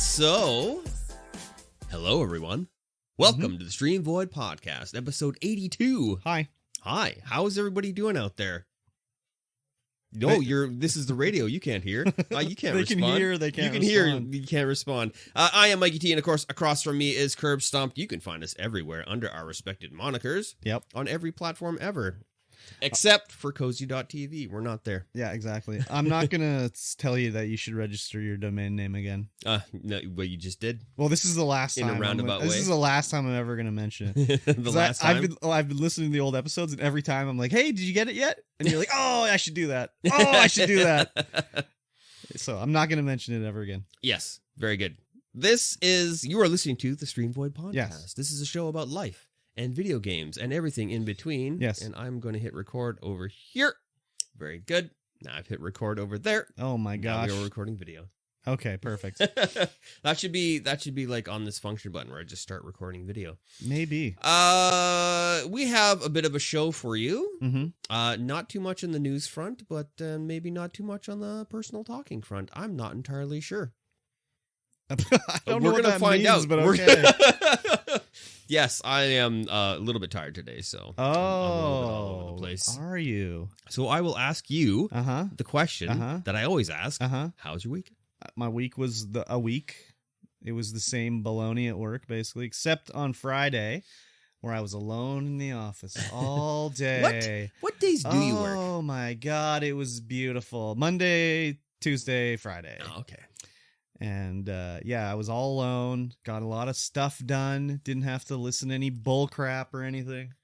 Hello everyone. Welcome to the StreamVoid podcast, episode 82. Hi. How's everybody doing out there? No, this is the radio. You can't hear. You can't They respond. can hear, they can't You can hear, respond. you can't respond. I am MikeyT, and of course, across from me is KurbStomped. You can find us everywhere under our respected monikers. Yep. On every platform ever. Except for cozy.tv. We're not there. Yeah, exactly. I'm not going to tell you that you should register your domain name again. No, well, you just did. Well, this is the last time. In a roundabout way. This is the last time I'm ever going to mention it. The last time? I've been listening to the old episodes, and every time I'm like, hey, did you get it yet? And you're like, oh, I should do that. Oh, I should do that. So I'm not going to mention it ever again. Yes, very good. You are listening to the StreamVoid podcast. Yes. This is a show about life and video games and everything in between. Yes. And I'm going to hit record over here. Very good. Now I've hit record over there. Oh my gosh. Now we are recording video. Okay, perfect. That should be like on this function button where I just start recording video. Maybe. We have a bit of a show for you. Mm-hmm. Not too much in the news front, but maybe not too much on the personal talking front. I'm not entirely sure. I don't know We're what gonna that find means, out. but okay. Yes, I am a little bit tired today, so I'm a little bit all over the place. Are you? So I will ask you Uh-huh. the question that I always ask. Uh-huh. How's your week? My week was a week. It was the same baloney at work, basically, except on Friday, where I was alone in the office all day. What days do you work? Oh, my God. It was beautiful. Monday, Tuesday, Friday. Oh, okay. And, I was all alone. Got a lot of stuff done. Didn't have to listen to any bull crap or anything.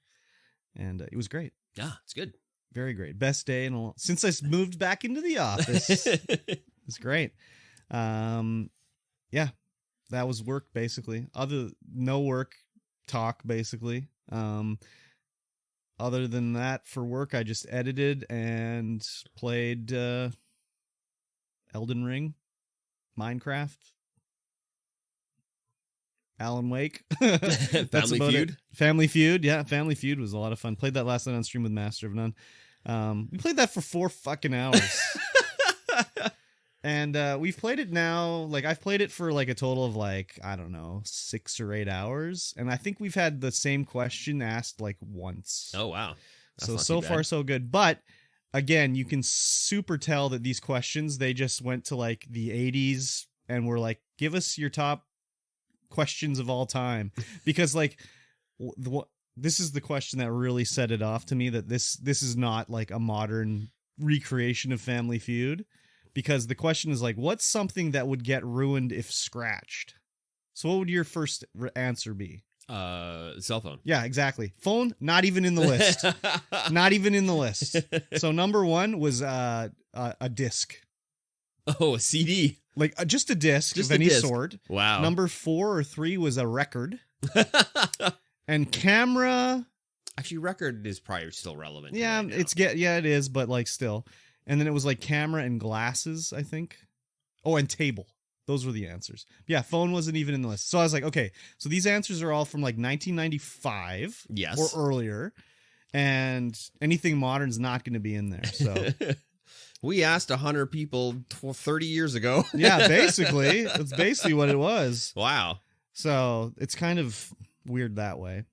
And it was great. Yeah, it's good. Very great. Best day since I moved back into the office. It's great. That was work basically. No work talk basically. Other than that, for work, I just edited and played Elden Ring, Minecraft, Alan Wake. That's Family about Feud? it. Family Feud, yeah. Family Feud was a lot of fun. Played that last night on stream with Master of None. We played that for 4 fucking hours. And we've played it now, like I've played it for like a total of like, I don't know, 6 or 8 hours. And I think we've had the same question asked like once. Oh, wow. So far so good. But again, you can super tell that these questions, they just went to like the 80s and were like, give us your top questions of all time. Because like, this is the question that really set it off to me, that this is not like a modern recreation of Family Feud. Because the question is like, what's something that would get ruined if scratched? So what would your first answer be? Cell phone. Yeah, exactly. Phone, not even in the list. Not even in the list. So number 1 was a disc. Oh, a CD. Like just a disc Just of a any disc. sort. Wow. Number 4 or 3 was a record. And camera. Actually, record is probably still relevant. Yeah, right now. it is, but like still. And then it was like camera and glasses, I think. Oh, and table. Those were the answers. Yeah, phone wasn't even in the list. So I was like, okay, so these answers are all from like 1995 Yes. or earlier. And anything modern is not going to be in there. So we asked 100 people 30 years ago. yeah, basically. That's basically what it was. Wow. So it's kind of weird that way.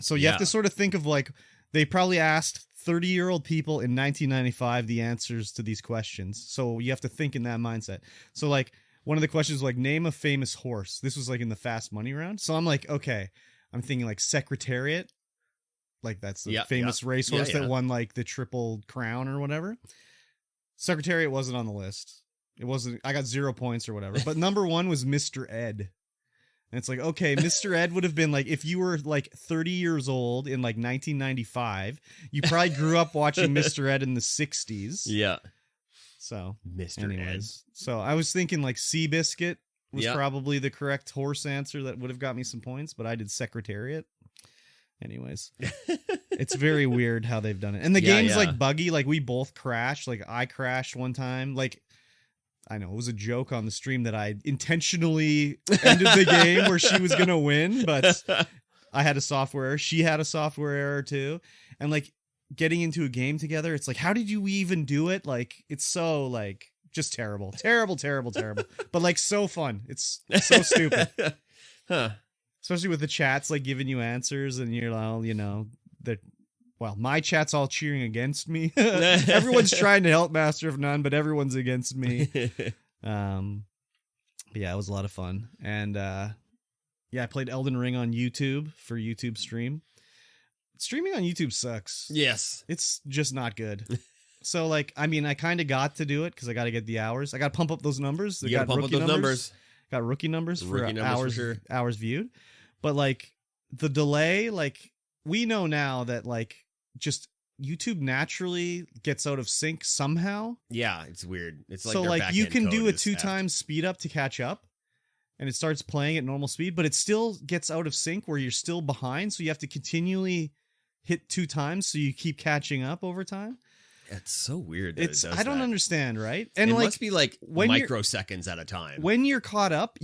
So you have Yeah. to sort of think of like, they probably asked 30-year-old people in 1995 the answers to these questions. So you have to think in that mindset. So like one of the questions was like, name a famous horse. This was like in the Fast Money round. So I'm like, okay, I'm thinking like Secretariat. Like that's the famous racehorse that won like the Triple Crown or whatever. Secretariat wasn't on the list. It wasn't. I got 0 points or whatever. But number 1 was Mr. Ed. And it's like, okay, Mr. Ed would have been like, if you were like 30 years old in like 1995, you probably grew up watching Mr. Ed in the 60s. Yeah. So, Mr. anyways. So I was thinking like Seabiscuit was probably the correct horse answer that would have got me some points, but I did Secretariat. Anyways, it's very weird how they've done it. And the game's like buggy. Like we both crashed. Like I crashed one time. Like, I know it was a joke on the stream that I intentionally ended the game where she was going to win, but I had a software error. She had a software error too. And like getting into a game together, it's like, how did you even do it? Like, it's so like Just terrible. Terrible, terrible, terrible. But like so fun. It's so stupid. Huh. Especially with the chats like giving you answers and you're all, you know, well, my chat's all cheering against me. Everyone's trying to help Master of None, but everyone's against me. But yeah, it was a lot of fun. And I played Elden Ring on YouTube for YouTube stream. Streaming on YouTube sucks. Yes. It's just not good. So, like, I mean, I kind of got to do it because I got to get the hours. I got to pump up those numbers. You got to pump up those numbers. Got rookie numbers for hours, for sure. Hours viewed. But, like, the delay, like, we know now that, like, just YouTube naturally gets out of sync somehow. Yeah, it's weird. It's like so, their like, you can do a 2 effed. times speed up to catch up. And it starts playing at normal speed, but it still gets out of sync where you're still behind. So you have to continually hit 2 times so you keep catching up over time. It's so weird. I don't understand, right? And it like, must be like microseconds at a time. When you're caught up,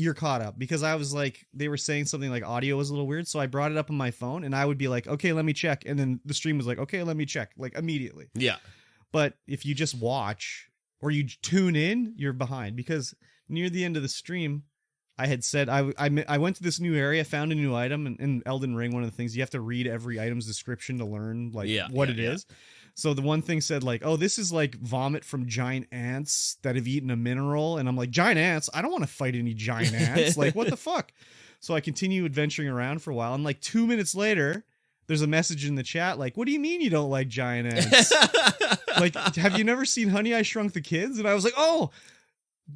because I was like, they were saying something like audio was a little weird. So I brought it up on my phone and I would be like, okay, let me check. And then the stream was like, okay, let me check, like immediately. Yeah. But if you just watch or you tune in, you're behind because near the end of the stream, I had said I went to this new area, found a new item, and in Elden Ring, one of the things you have to read every item's description to learn what it is. So the one thing said like, oh, this is like vomit from giant ants that have eaten a mineral, and I'm like, giant ants? I don't want to fight any giant ants. Like, what the fuck? So I continue adventuring around for a while, and like 2 minutes later, there's a message in the chat like, what do you mean you don't like giant ants? Like, have you never seen Honey, I Shrunk the Kids? And I was like, oh.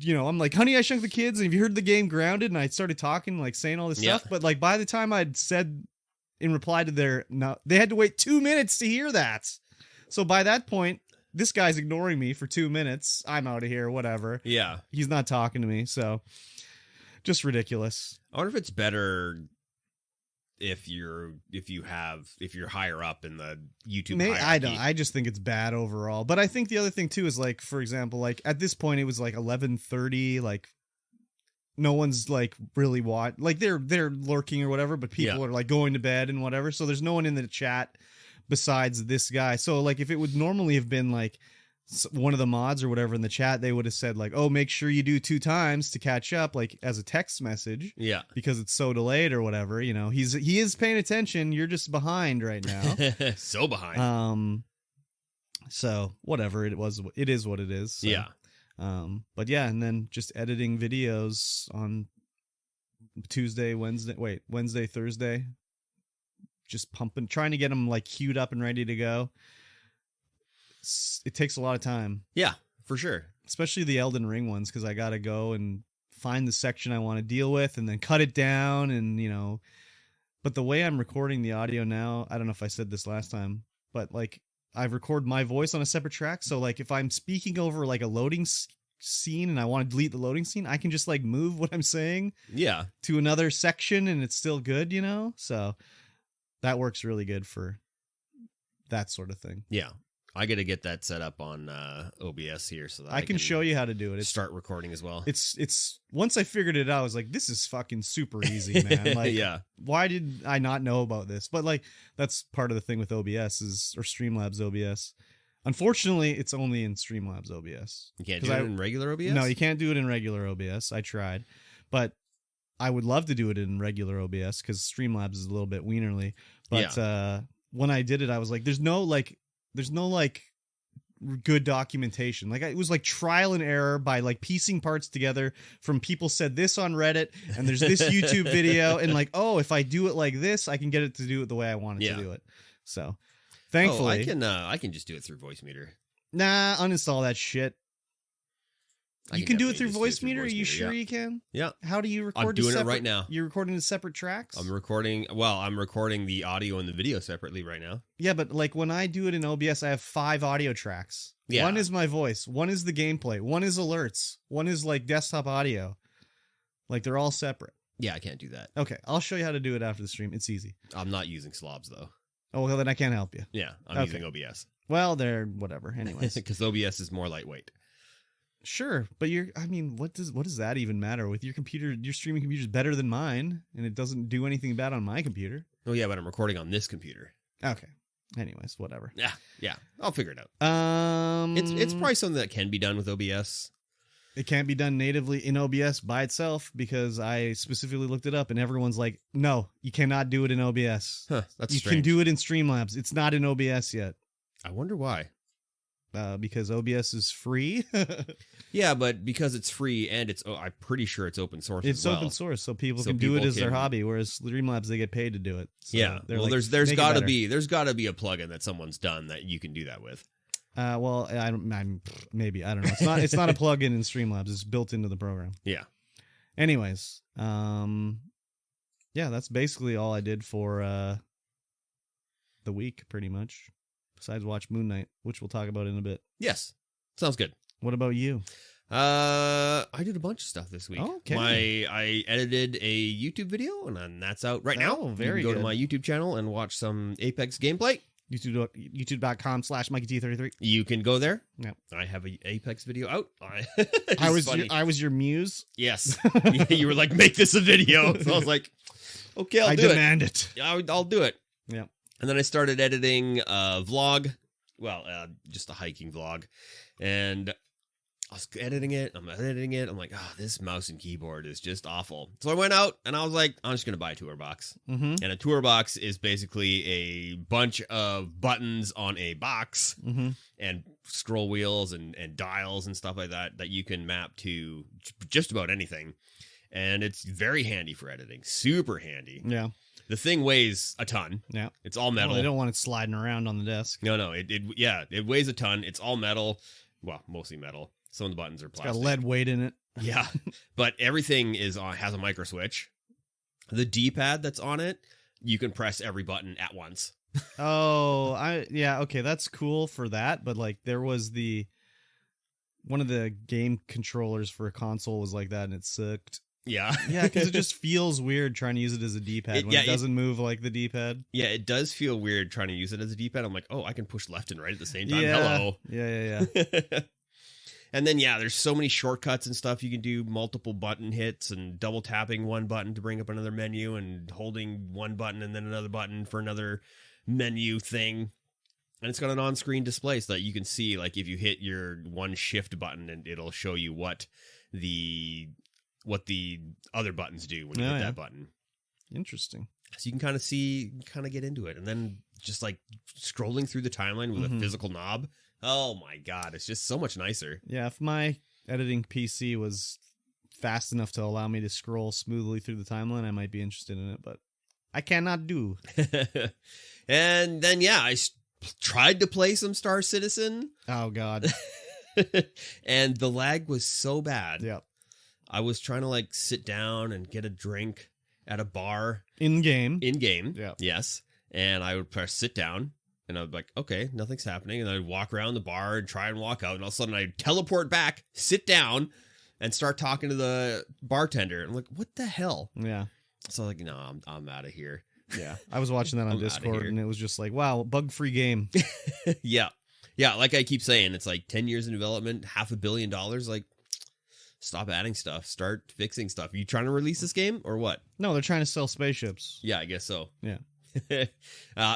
You know, I'm like, Honey, I Shrunk the Kids, and have you heard the game Grounded? And I started talking, like saying all this stuff. But like by the time I'd said in reply to they had to wait 2 minutes to hear that. So by that point, this guy's ignoring me for 2 minutes. I'm out of here, whatever. Yeah. He's not talking to me. So just ridiculous. I wonder if it's better if you're higher up in the YouTube hierarchy. I just think it's bad overall. But I think the other thing too is like, for example, like at this point it was like 11:30, like no one's like really like they're lurking or whatever, but people are like going to bed and whatever. So there's no one in the chat besides this guy. So like if it would normally have been like one of the mods or whatever in the chat, they would have said like, oh, make sure you do 2 times to catch up, like as a text message. Yeah. Because it's so delayed or whatever, you know, he is paying attention. You're just behind right now. So behind. So whatever it is what it is. So, yeah. But yeah, and then just editing videos on Wednesday, Thursday, just pumping, trying to get them like queued up and ready to go. It takes a lot of time. Yeah, for sure. Especially the Elden Ring ones, because I got to go and find the section I want to deal with and then cut it down and, you know. But the way I'm recording the audio now, I don't know if I said this last time, but like I record my voice on a separate track. So like if I'm speaking over like a loading scene and I want to delete the loading scene, I can just like move what I'm saying to another section and it's still good, you know. So that works really good for that sort of thing. Yeah. I got to get that set up on OBS here so that I can show you how to do it. Start recording as well. It's once I figured it out, I was like, this is fucking super easy, man. Like, why did I not know about this? But like, that's part of the thing with OBS or Streamlabs OBS. Unfortunately, it's only in Streamlabs OBS. You can't do it in regular OBS? No, you can't do it in regular OBS. I tried, but I would love to do it in regular OBS because Streamlabs is a little bit wienerly. But when I did it, I was like, there's no good documentation. Like it was like trial and error by like piecing parts together from people said this on Reddit and there's this YouTube video and like, oh, if I do it like this, I can get it to do it the way I want it to do it. So thankfully I can just do it through Voicemeeter. Nah, uninstall that shit. You can do it through Voicemeeter? Are you sure you can? Yeah. How do you record? I'm doing it right now. You're recording the separate tracks? I'm recording the audio and the video separately right now. Yeah, but like when I do it in OBS, I have 5 audio tracks. Yeah. One is my voice. One is the gameplay. One is alerts. One is like desktop audio. Like they're all separate. Yeah, I can't do that. Okay, I'll show you how to do it after the stream. It's easy. I'm not using slobs though. Oh, well then I can't help you. Yeah, I'm using OBS. Well, they're whatever. Anyways. Because OBS is more lightweight. Sure, but what does that even matter? With your computer, your streaming computer is better than mine, and it doesn't do anything bad on my computer. Oh yeah, but I'm recording on this computer. Okay. Anyways, whatever. Yeah, I'll figure it out. It's probably something that can be done with OBS. It can't be done natively in OBS by itself because I specifically looked it up and everyone's like, no, you cannot do it in OBS. Huh, that's you strange. can do it in Streamlabs. It's not in OBS yet. I wonder why. Because OBS is free. Yeah, but because it's free and I'm pretty sure it's open source. It's as well. open source, so people can do it as their hobby. Whereas Streamlabs, they get paid to do it. So yeah, well, like, there's got to be a plugin that someone's done that you can do that with. Well, I'm maybe I don't know. It's not a plugin in Streamlabs. It's built into the program. Yeah. Anyways, yeah, that's basically all I did for the week, pretty much. Besides watch Moon Knight, which we'll talk about in a bit. Yes, sounds good. What about you? I did a bunch of stuff this week. Okay. I edited a YouTube video, and then that's out right now. Very you can go good. to my YouTube channel and watch some Apex gameplay. YouTube.com/MikeyT33. You can go there. Yeah. I have an Apex video out. I was your muse. Yes. You were like, make this a video. So I was like, okay, I'll do it. I demand it. I'll do it. Yeah. And then I started editing a vlog. Well, just a hiking vlog. And I was editing it. I'm like, this mouse and keyboard is just awful. So I went out and I was like, I'm just going to buy a tour box. Mm-hmm. And a tour box is basically a bunch of buttons on a box and scroll wheels and dials and stuff like that you can map to just about anything. And it's very handy for editing. Super handy. Yeah. The thing weighs a ton. Yeah. It's all metal. Well, they don't want it sliding around on the desk. No. It weighs a ton. It's all metal. Well, mostly metal. Some of the buttons are plastic. It's got lead weight in it. Yeah. But everything has a micro switch. The D-pad that's on it, you can press every button at once. Okay, that's cool for that, but like there was one of the game controllers for a console was like that and it sucked. Yeah. Yeah, because it just feels weird trying to use it as a D-pad when it doesn't move like the D-pad. Yeah, it does feel weird trying to use it as a D-pad. I'm like, I can push left and right at the same time. Yeah. Hello. Yeah. And then, there's so many shortcuts and stuff. You can do multiple button hits and double tapping one button to bring up another menu and holding one button and then another button for another menu thing. And it's got an on-screen display so that you can see, like, if you hit your one shift button and it'll show you what the other buttons do when you hit that button. Interesting. So you can kind of get into it. And then just like scrolling through the timeline with a physical knob. Oh my God. It's just so much nicer. Yeah. If my editing PC was fast enough to allow me to scroll smoothly through the timeline, I might be interested in it, but I cannot do. And then, I tried to play some Star Citizen. Oh God. And the lag was so bad. Yeah. I was trying to like sit down and get a drink at a bar. In game. Yeah. Yes. And I would press sit down and I would be like, okay, nothing's happening. And I'd walk around the bar and try and walk out. And all of a sudden I'd teleport back, sit down and start talking to the bartender. I'm like, what the hell? Yeah. So I'm like, no, I'm out of here. Yeah. I was watching that on Discord and it was just like, wow, bug-free game. Yeah. Yeah. Like I keep saying, it's like 10 years in development, $500 million. Like, stop adding stuff. Start fixing stuff. Are you trying to release this game or what? No, they're trying to sell spaceships. Yeah, I guess so. Yeah.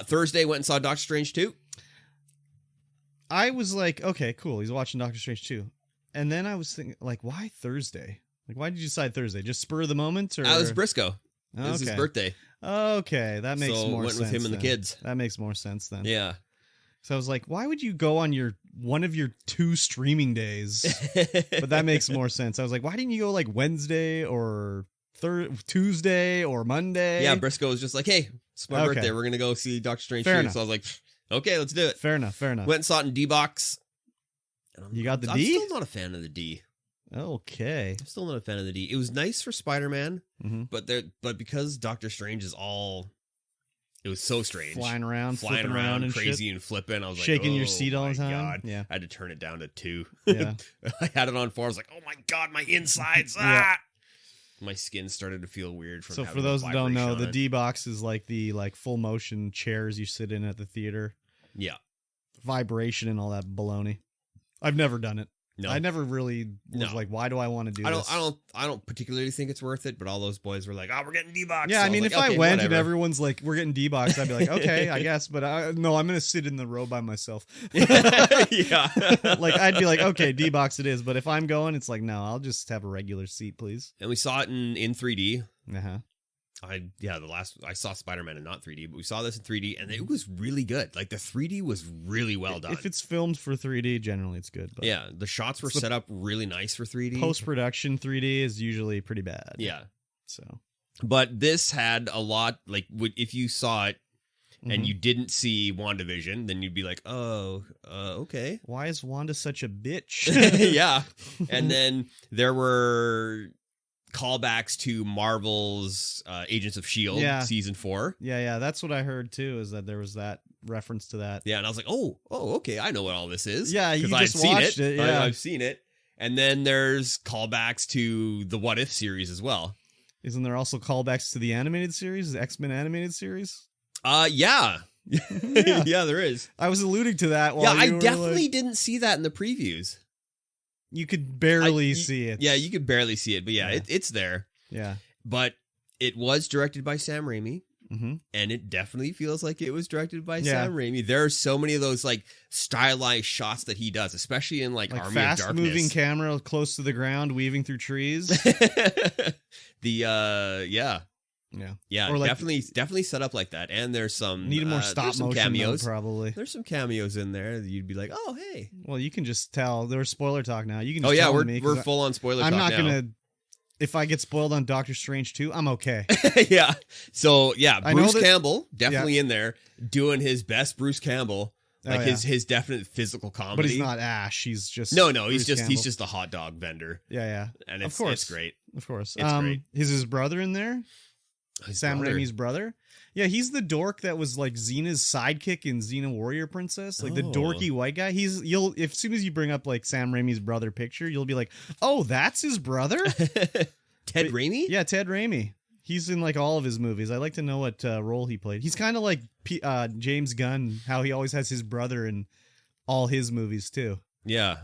Thursday went and saw Doctor Strange 2. I was like, okay, cool. He's watching Doctor Strange 2. And then I was thinking, like, why Thursday? Like, why did you decide Thursday? Just spur of the moment? Or? It was Briscoe. It was his birthday. Okay, that makes more sense. So went with him and the kids. That makes more sense then. Yeah. So I was like, why would you go on one of your 2 streaming days? But that makes more sense. I was like, why didn't you go like Wednesday or Tuesday or Monday? Yeah, Briscoe was just like, hey, it's my birthday. We're going to go see Doctor Strange 2. So I was like, okay, let's do it. Fair enough. Went and saw it in D-Box. You got the D? I'm still not a fan of the D. Okay. I'm still not a fan of the D. It was nice for Spider-Man, but because Doctor Strange is all... It was so strange. Flying around and crazy shit. and flipping. I was shaking like, your seat all the time. God. Yeah. I had to turn it down to 2. Yeah. I had it on 4. I was like, oh my God, my insides. Yeah. My skin started to feel weird from So having for those that don't know, the D. D-Box is like the full motion chairs you sit in at the theater. Yeah. Vibration and all that baloney. I've never done it. No, I never really was No. like, why do I want to do this? I don't particularly think it's worth it, but all those boys were like, "Oh, we're getting D-Box." Yeah, So I mean, was if like, I okay, went and whatever. everyone's like, we're getting D-Box, I'd be like, okay, I guess. But no, I'm going to sit in the row by myself. Yeah. Like, I'd be like, okay, D-Box it is. But if I'm going, it's like, no, I'll just have a regular seat, please. And we saw it in 3D. Uh-huh. I saw Spider-Man in not 3D, but we saw this in 3D, and it was really good. Like the 3D was really well done. If it's filmed for 3D, generally it's good. But yeah, the shots were set up really nice for 3D. Post-production 3D is usually pretty bad. Yeah, So, but this had a lot. Like, if you saw it and Mhm. you didn't see WandaVision, then you'd be like, "Oh, okay." Why is Wanda such a bitch? Yeah, and then there were callbacks to Marvel's Agents of S.H.I.E.L.D. Yeah. season 4. Yeah, that's what I heard too, is that there was that reference to that. Yeah, and I was like, oh, okay, I know what all this is. Yeah, you 'Cause I've just seen watched it, yeah. I've seen it. And then there's callbacks to the What If series as well. Isn't there also callbacks to the animated series, the X-Men animated series? Yeah. Yeah. Yeah, there is. I was alluding to that. Yeah, While I you were definitely like, didn't see that in the previews. you could barely I- see it. Yeah, you could barely see it, but yeah, Yeah. it's there. Yeah. But it was directed by Sam Raimi. Mm-hmm. And it definitely feels like it was directed by Yeah. Sam Raimi. There are so many of those like stylized shots that he does, especially in like Army of fast Darkness. moving camera close to the ground, weaving through trees. Yeah. Or like- definitely set up like that. And there's some Need more stop there's some motion though, cameos. probably. There's some cameos in there that you'd be like, oh hey, Well, you can just tell. There's spoiler talk now. You can just oh yeah, tell we're me 'cause full on spoiler. I'm talk not now. gonna. If I get spoiled on Doctor Strange 2, I'm okay. Yeah. So yeah, I know Bruce that- Campbell definitely in there doing his best Bruce Campbell, like Oh, yeah. his definite physical comedy. But he's not Ash. He's just No, Bruce he's Campbell. just a hot dog vendor, Yeah. and Of it's course. it's great. Of course. It's great. Is his brother in there? His Sam brother. Raimi's brother? Yeah, he's the dork that was like Xena's sidekick in Xena Warrior Princess. Like the Oh. dorky white guy. You'll as soon as you bring up like Sam Raimi's brother picture, you'll be like, oh, that's his brother? Ted But- Raimi. Yeah, Ted Raimi. He's in like all of his movies. I like to know what role he played. He's kind of like James Gunn, how he always has his brother in all his movies too. Yeah.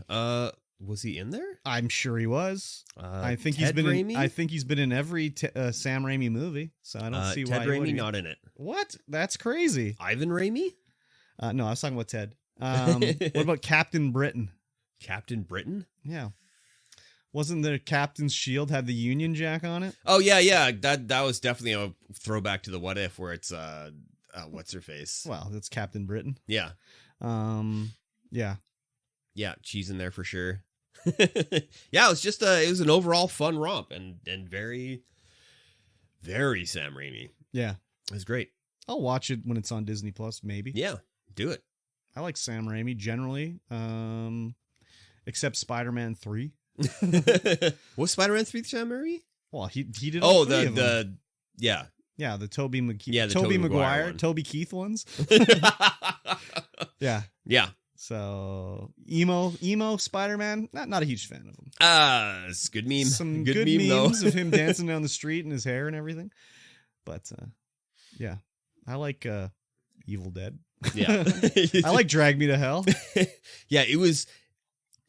Was he in there? I'm sure he was. I think Ted Raimi? I think he's been in every Sam Raimi movie. So I don't see why. Ted he wouldn't Raimi be. not in it. What? That's crazy. Ivan Raimi. No, I was talking about Ted. What about Captain Britain? Captain Britain. Yeah. Wasn't the Captain's shield had the Union Jack on it? Oh yeah. That was definitely a throwback to the What If, where it's what's her face? Well, that's Captain Britain. Yeah. Yeah. Yeah, she's in there for sure. Yeah, it was an overall fun romp and very, very Sam Raimi. Yeah. It was great. I'll watch it when it's on Disney Plus, maybe. Yeah, do it. I like Sam Raimi generally. Except Spider-Man 3. Was Spider-Man 3 Sam Raimi? Well, he did Oh, all three of them. yeah. Yeah, the Tobey Yeah, the Tobey Tobey Maguire Maguire, one. Toby Keith ones. Yeah. Yeah. So emo Spider-Man, not a huge fan of him. It's a good meme. Some good good meme memes though. of him dancing down the street and his hair and everything. But yeah, I like Evil Dead. Yeah. I like Drag Me to Hell. Yeah,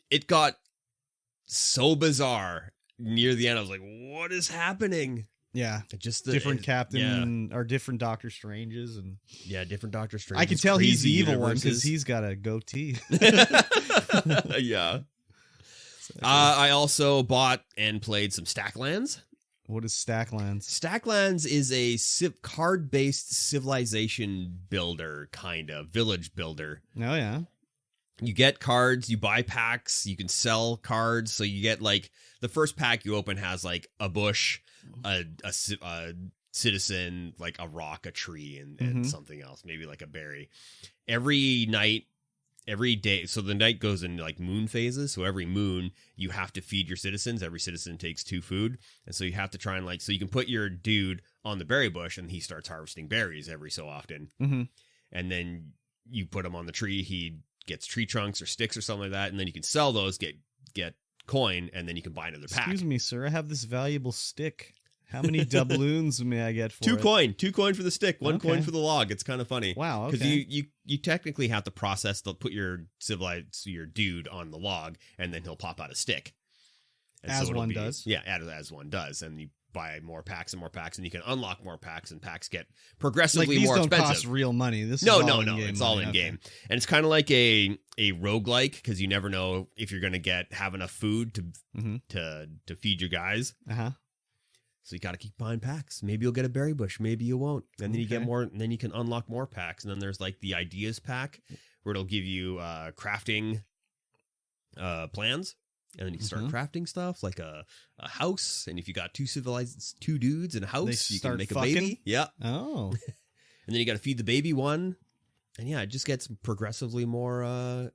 it got so bizarre near the end. I was like, what is happening? Yeah, Just different Captain or different Doctor Stranges, and different Doctor Strange. I can tell he's the evil one because he's got a goatee. Yeah. I also bought and played some Stacklands. What is Stacklands? Stacklands is a card-based civilization builder, kind of village builder. Oh yeah. You get cards, you buy packs, you can sell cards. So you get like the first pack you open has like a bush, a citizen, like a rock, a tree, and something else, maybe like a berry. Every night, every day. So the night goes in like moon phases. So every moon you have to feed your citizens. Every citizen takes 2 food. And so you have to try and so you can put your dude on the berry bush and he starts harvesting berries every so often. Mm-hmm. And then you put him on the tree. He gets tree trunks or sticks or something like that. And then you can sell those, get coin, and then you can buy another pack. Excuse me, sir. I have this valuable stick. How many doubloons may I get for Two it? Two coin for the stick, one coin Okay. for the log. It's kind of funny. Wow, okay. Because you technically have to process put your your dude on the log, and then he'll pop out a stick. And As one does. Yeah, as one does. And you buy more packs and more packs, and you can unlock more packs, and packs get progressively these more don't expensive. cost real money. This No, is no, all no. in-game It's all money. in game, Okay. and it's kind of like a roguelike, because you never know if you're going to have enough food to feed your guys. Uh-huh. So you got to keep buying packs. Maybe you'll get a berry bush. Maybe you won't. And then you get Okay. more. And then you can unlock more packs. And then there's like the ideas pack, where it'll give you crafting plans. And then you can start crafting stuff like a house. And if you got two dudes in a house, you can start make a fucking? baby. Yeah. Oh. And then you got to feed the baby one. And yeah, it just gets progressively more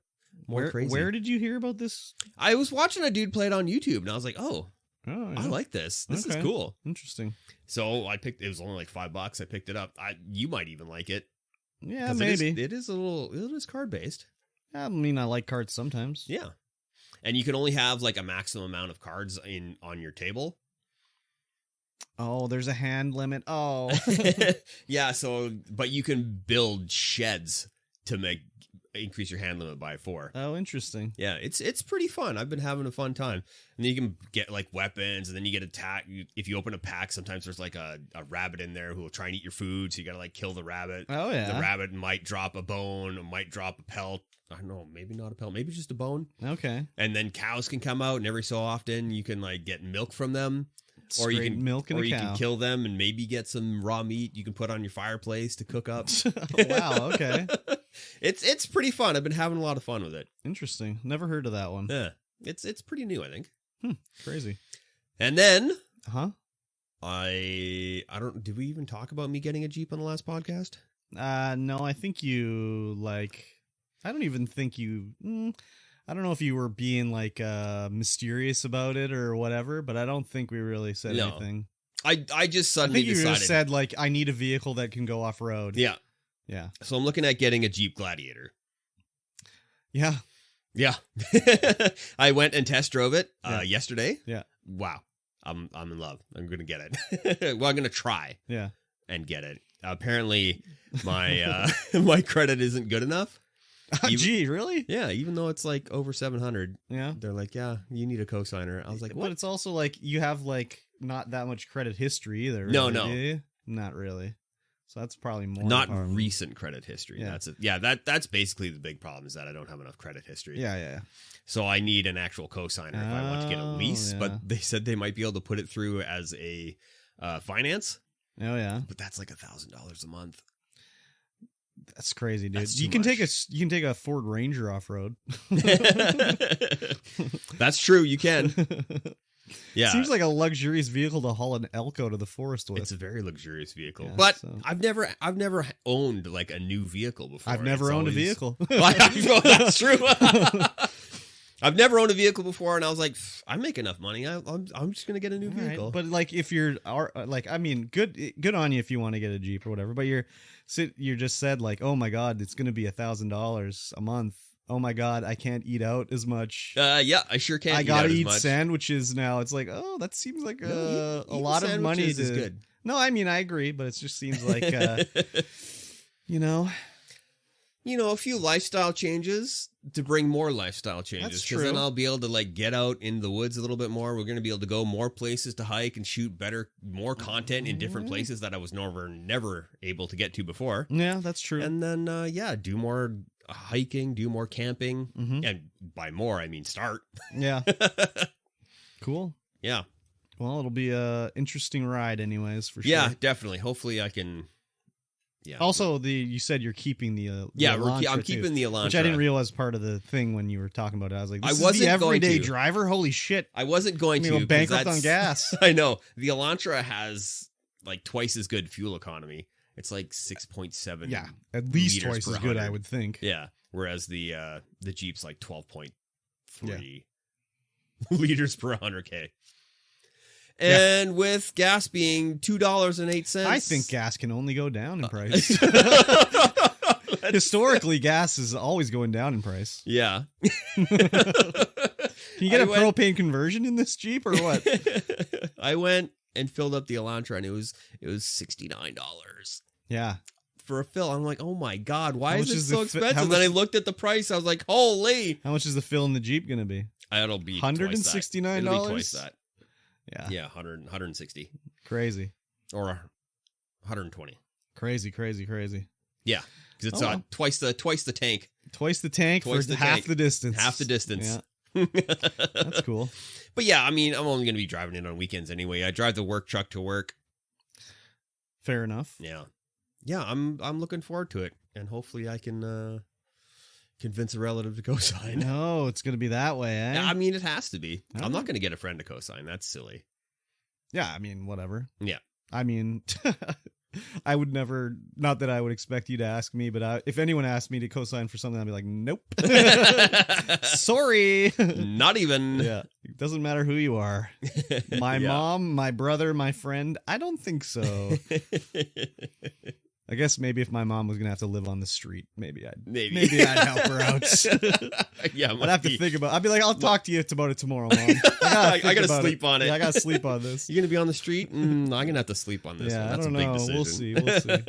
crazy. Where did you hear about this? I was watching a dude play it on YouTube, and I was like, oh, Oh, yeah. I like this. This is Okay. cool. Interesting. So it was only like $5. I picked it up. You might even like it. Yeah, 'Cause maybe. It is card based. I mean, I like cards sometimes. Yeah. And you can only have like a maximum amount of cards on your table. Oh, there's a hand limit. Oh. Yeah, but you can build sheds to increase your hand limit by 4. Oh, interesting. Yeah, it's pretty fun. I've been having a fun time. And then you can get like weapons, and then you get attacked. If you open a pack, sometimes there's like a rabbit in there who will try and eat your food, so you got to like kill the rabbit. Oh, yeah. The rabbit might drop a bone, or might drop a pelt. I don't know, maybe not a pelt, maybe just a bone. Okay. And then cows can come out, and every so often you can like get milk from them. Or you Straight can milk and or a you cow. can kill them and maybe get some raw meat you can put on your fireplace to cook up. Oh, wow. Okay. It's pretty fun. I've been having a lot of fun with it. Interesting. Never heard of that one. Yeah. It's pretty new, I think. Crazy. And then Huh? I don't did we even talk about me getting a Jeep on the last podcast? No, I think you I don't even think you. I don't know if you were being like mysterious about it or whatever, but I don't think we really said No. anything. I just I suddenly think you decided. just said like I need a vehicle that can go off road. Yeah. Yeah. So I'm looking at getting a Jeep Gladiator. Yeah. Yeah. I went and test drove it Yeah. yesterday. Yeah. Wow. I'm in love. I'm going to get it. Well, I'm going to try Yeah. and get it. Apparently my my credit isn't good enough. Gee, really? Yeah, even though it's like over 700, Yeah. they're like, yeah, you need a cosigner. I was like, But what? it's also like you have like not that much credit history either. No, really, no. do you? Not really. So that's probably more. Not of a- recent credit history. Yeah. That's it. Yeah, that's basically the big problem, is that I don't have enough credit history. Yeah, yeah. So I need an actual cosigner if I want to get a Oh, lease. yeah. But they said they might be able to put it through as a finance. Oh yeah. But that's like $1,000 a month. That's crazy, dude. That's You too can much. take a Ford Ranger off road. That's true. You can. Yeah. Seems like a luxurious vehicle to haul an Elko to the forest with. It's a very luxurious vehicle. Yeah, But so- I've never owned like a new vehicle before. I've never It's owned a always- vehicle. That's true. I've never owned a vehicle before, and I was like, I make enough money. I'm just gonna get a new All right, vehicle. but like if you're like, I mean, good on you if you want to get a Jeep or whatever. But you just said like, oh my God, it's gonna be $1,000 a month. Oh my God, I can't eat out as much. Yeah, I sure can't. I gotta eat eat as much. sandwiches now. It's like, oh, that seems like No, a lot of money. sandwiches is good. No, I mean I agree, but it just seems like you know. A few lifestyle changes to bring more lifestyle changes. That's Because then true. I'll be able to like get out in the woods a little bit more. We're going to be able to go more places to hike and shoot more content in different places that I was never able to get to before. Yeah, that's true. And then, do more hiking, do more camping. Mhm. And by more, I mean start. Yeah, cool. Yeah. Well, it'll be a interesting ride, anyways, for sure. Yeah, definitely. Hopefully I can. Yeah. Also, you said you're keeping the Yeah, Elantra, I'm too, keeping the Elantra. which I didn't realize part of the thing when you were talking about it. I was like, I this is wasn't the going everyday to. driver. Holy shit! I wasn't going I'm to. gonna go 'cause bankrupt on that's- gas. I know. The Elantra has like twice as good fuel economy. It's like 6.7. Yeah, at least liters twice per as good, I 100. would think. Yeah. Whereas the Jeep's like 12.3 Yeah. liters per 100K. Yeah. And with gas being $2.08. I think gas can only go down in price. That's- Historically, gas is always going down in price. Yeah. Can you get I a went- propane conversion in this Jeep or what? I went and filled up the Elantra, and it was $69 Yeah. for a fill. I'm like, oh my god, why How is much it is so the expensive? Then I looked at the price. I was like, holy! How much is the fill in the Jeep going to be? It'll be $169. It'll be twice that. Yeah. Yeah, 160 Crazy. or 120. Crazy. Yeah, because it's twice the tank. Twice the tank Twice for the half tank. the distance. Half the distance. Yeah. That's cool. But yeah, I mean, I'm only going to be driving it on weekends anyway. I drive the work truck to work. Fair enough. Yeah. Yeah, I'm looking forward to it. And hopefully I can convince a relative to co-sign. No, it's going to be that way, eh? I mean, it has to be. Oh. I'm not going to get a friend to co-sign. That's silly. Yeah, I mean, whatever. Yeah. I mean, I would never, not that I would expect you to ask me, but if anyone asked me to co-sign for something, I'd be like, nope. Sorry. Not even. Yeah. It doesn't matter who you are. My mom, my brother, my friend. I don't think so. I guess maybe if my mom was going to have to live on the street, maybe I'd help her out. Yeah. I'd have to think about it. I'd be like, I'll talk to you about it tomorrow, Mom. I got to sleep on it. Yeah, I got to sleep on this. You going to be on the street? I'm going to have to sleep on this one. That's I don't a big know. decision. We'll see.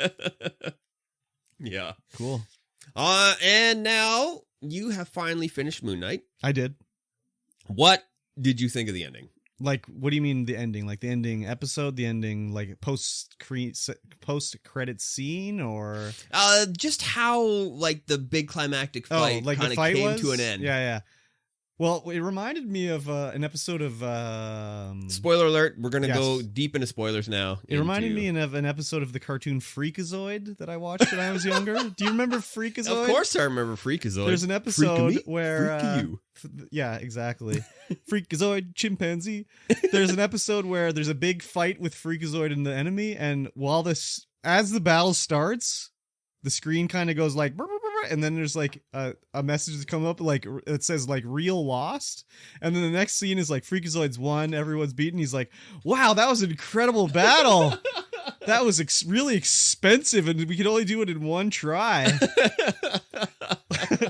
Yeah. Cool. And now you have finally finished Moon Knight. I did. What did you think of the ending? Like, what do you mean the ending? Like the ending episode, the ending like post credit scene, or just how like the big climactic fight like kind the of fight came was? to an end. Yeah. Well, it reminded me of an episode of Spoiler alert, we're going to yes. go deep into spoilers now. It reminded me of an episode of the cartoon Freakazoid that I watched when I was younger. Do you remember Freakazoid? Of course I remember Freakazoid. There's an episode where Freak you. Yeah, exactly. Freakazoid chimpanzee. There's an episode where there's a big fight with Freakazoid and the enemy, and as the battle starts, the screen kind of goes like, and then there's like a message that comes up like it says like real lost, and then the next scene is like Freakazoid's won, everyone's beaten. He's like, wow, that was an incredible battle. That was really expensive, and we could only do it in one try.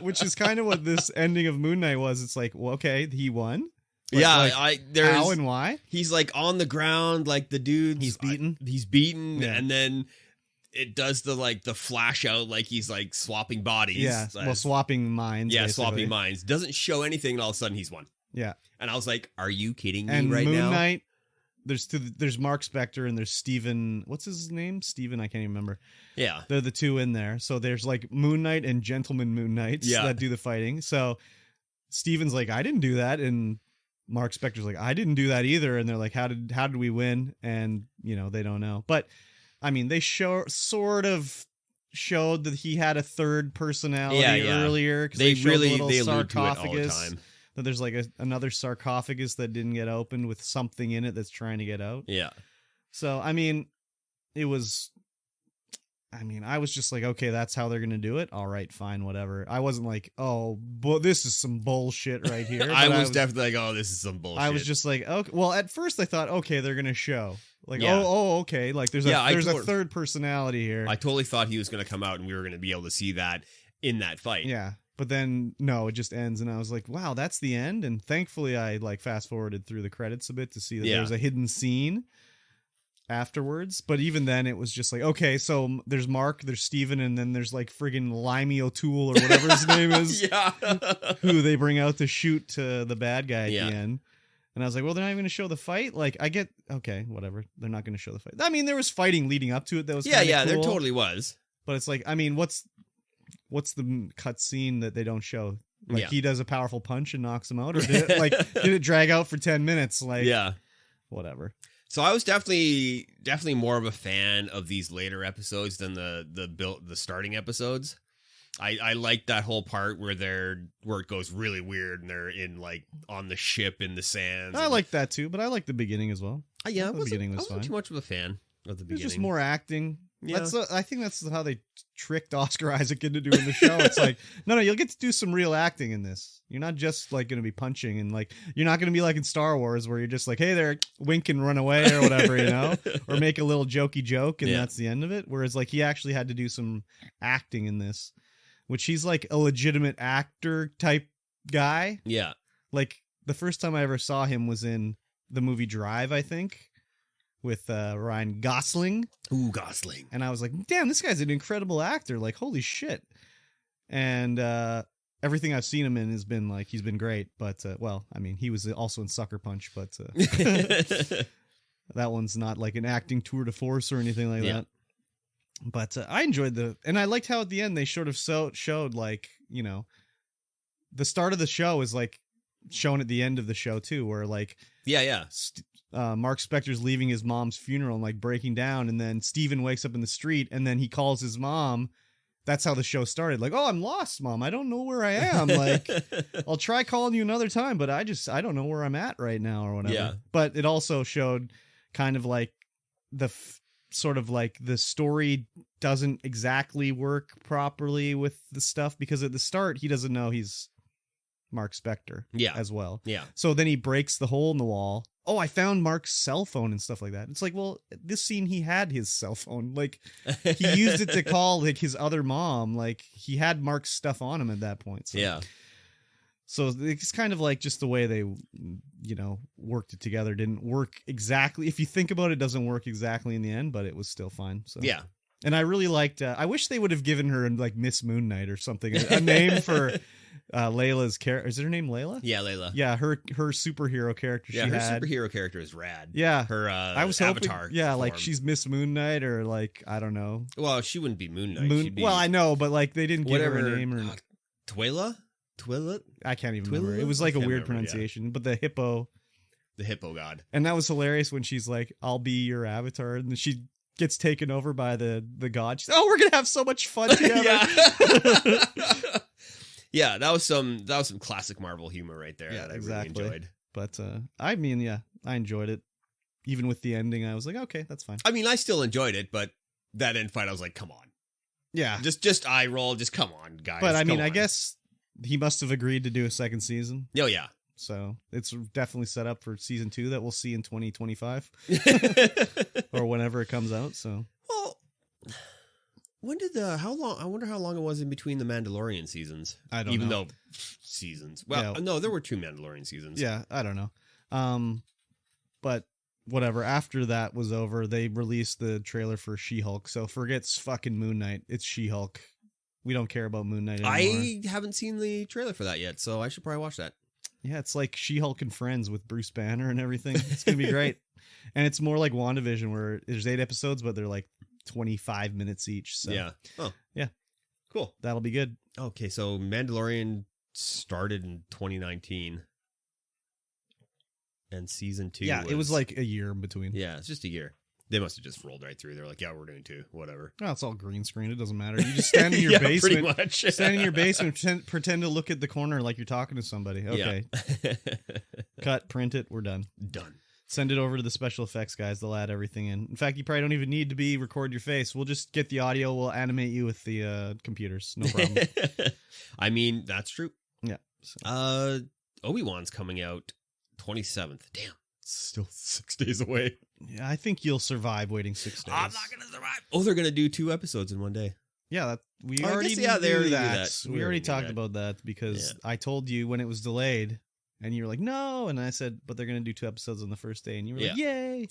Which is kind of what this ending of Moon Knight was. It's like, well, okay, he won. But yeah, like, how and why? He's like on the ground, like the dude. He's beaten. Yeah. And then it does the flash out, like he's like swapping bodies. Yeah, well, swapping minds. Yeah, basically. swapping minds. Doesn't show anything, and all of a sudden he's won. Yeah. And I was like, are you kidding me and right Moon now? Moon Knight, there's Mark Spector and there's Steven. What's his name? Steven, I can't even remember. Yeah. They're the two in there. So there's like Moon Knight and Gentleman Moon Knights that do the fighting. So Steven's like, I didn't do that. And Mark Spector's like, I didn't do that either. And they're like, how did we win? And, they don't know. But, I mean, they sort of showed that he had a third personality earlier. They allude to it all the time. That there's like another sarcophagus that didn't get opened with something in it that's trying to get out. Yeah. So, I mean, I was just like, okay, that's how they're going to do it. All right, fine, whatever. I wasn't like, oh, this is some bullshit right here. I was definitely like, oh, this is some bullshit. I was just like, okay. Well, at first I thought, okay, they're going to show. Like, yeah. Okay. Like, there's a third personality here. I totally thought he was going to come out and we were going to be able to see that in that fight. Yeah. But then, no, it just ends. And I was like, wow, that's the end. And thankfully, I like fast forwarded through the credits a bit to see that there's a hidden scene afterwards. But even then, it was just like, okay, so there's Mark, there's Steven, and then there's like friggin' Limey O'Toole or whatever his name is. Yeah. Who they bring out to shoot the bad guy at the end. And I was like, well, they're not even going to show the fight? Like, I get, okay, whatever. They're not going to show the fight. I mean, there was fighting leading up to it that was kind of cool. There totally was. But it's like, I mean, what's the cut scene that they don't show? Like, he does a powerful punch and knocks him out? Or did it drag out for 10 minutes? Like, whatever. So I was definitely more of a fan of these later episodes than the starting episodes. I like that whole part where it goes really weird and they're in like on the ship in the sands. I like that too, but I like the beginning as well. Yeah, the beginning was fine. Too much of a fan of the beginning. It's just more acting. Yeah. I think that's how they tricked Oscar Isaac into doing the show. It's like, no, you'll get to do some real acting in this. You're not just like going to be punching, and like you're not going to be like in Star Wars where you're just like, hey there, wink and run away or whatever, or make a little jokey joke and that's the end of it. Whereas like he actually had to do some acting in this, which he's like a legitimate actor type guy. Yeah. Like the first time I ever saw him was in the movie Drive, I think. with Ryan Gosling. Ooh, Gosling. And I was like, damn, this guy's an incredible actor. Like, holy shit. And everything I've seen him in has been like, he's been great. But, well, I mean, he was also in Sucker Punch, but that one's not like an acting tour de force or anything like that. But I enjoyed and I liked how at the end they sort of showed like, you know, the start of the show is like shown at the end of the show too, where like, Mark Spector's leaving his mom's funeral and like breaking down, and then Steven wakes up in the street and then he calls his mom. That's how the show started. Like, oh, I'm lost, Mom. I don't know where I am. Like, I'll try calling you another time, but I don't know where I'm at right now or whatever. Yeah. But it also showed kind of like sort of like the story doesn't exactly work properly with the stuff, because at the start he doesn't know he's Mark Spector as well. Yeah. So then he breaks the hole in the wall. Oh, I found Mark's cell phone and stuff like that. It's like, well, this scene, he had his cell phone. Like, he used it to call like his other mom. Like, he had Mark's stuff on him at that point. So. Yeah. So it's kind of like just the way they, you know, worked it together didn't work exactly. If you think about it, it doesn't work exactly in the end, but it was still fine. So yeah. And I really liked, I wish they would have given her like Miss Moon Knight or something, a name for Layla's character. Is it her name Layla? Yeah, Layla. Yeah, her superhero character. Yeah, her superhero character is rad. Yeah, her I was avatar. Hoping, yeah, form. Like she's Miss Moon Knight or like I don't know. Well, she wouldn't be Moon Knight. She'd be, well, I know, but like they didn't give her a name or Twila. I can't even remember. It was like a weird pronunciation, but the hippo god. And that was hilarious when she's like, "I'll be your avatar," and then she gets taken over by the god. She's, oh, we're gonna have so much fun together. Yeah, that was some classic Marvel humor right there that I really enjoyed. But I mean, yeah, I enjoyed it. Even with the ending, I was like, okay, that's fine. I mean, I still enjoyed it, but that end fight, I was like, come on. Yeah. Just eye roll, just come on, guys. But I mean, I guess he must have agreed to do a second season. Oh, yeah. So it's definitely set up for season 2 that we'll see in 2025 or whenever it comes out. So, well, how long? I wonder how long it was in between the Mandalorian seasons. I don't know. Even though seasons. Well, no, there were 2 Mandalorian seasons. Yeah, I don't know. But whatever. After that was over, they released the trailer for She-Hulk. So forget fucking Moon Knight. It's She-Hulk. We don't care about Moon Knight anymore. I haven't seen the trailer for that yet, so I should probably watch that. Yeah, it's like She-Hulk and Friends with Bruce Banner and everything. It's going to be great. And it's more like WandaVision, where there's 8 episodes, but they're like 25 minutes each. So yeah. Oh. Yeah. Cool. That'll be good. Okay, so Mandalorian started in 2019. And season 2 it was like a year in between. Yeah, it's just a year. They must have just rolled right through. They're like, yeah, we're doing 2, whatever. Oh, it's all green screen. It doesn't matter. You just stand in your basement. Pretty much. Stand in your basement, pretend to look at the corner like you're talking to somebody. Okay. Yeah. Cut, print it, we're done. Done. Send it over to the special effects guys. They'll add everything in. In fact, you probably don't even need to record your face. We'll just get the audio. We'll animate you with the computers. No problem. I mean, that's true. Yeah. So. Obi-Wan's coming out 27th. Damn. Still 6 days away. Yeah, I think you'll survive waiting 6 days. I'm not going to survive. Oh, they're going to do 2 episodes in one day. Yeah, we already knew that. We already talked about that because I told you when it was delayed, and you were like, no. And I said, but they're going to do 2 episodes on the first day. And you were like, yay.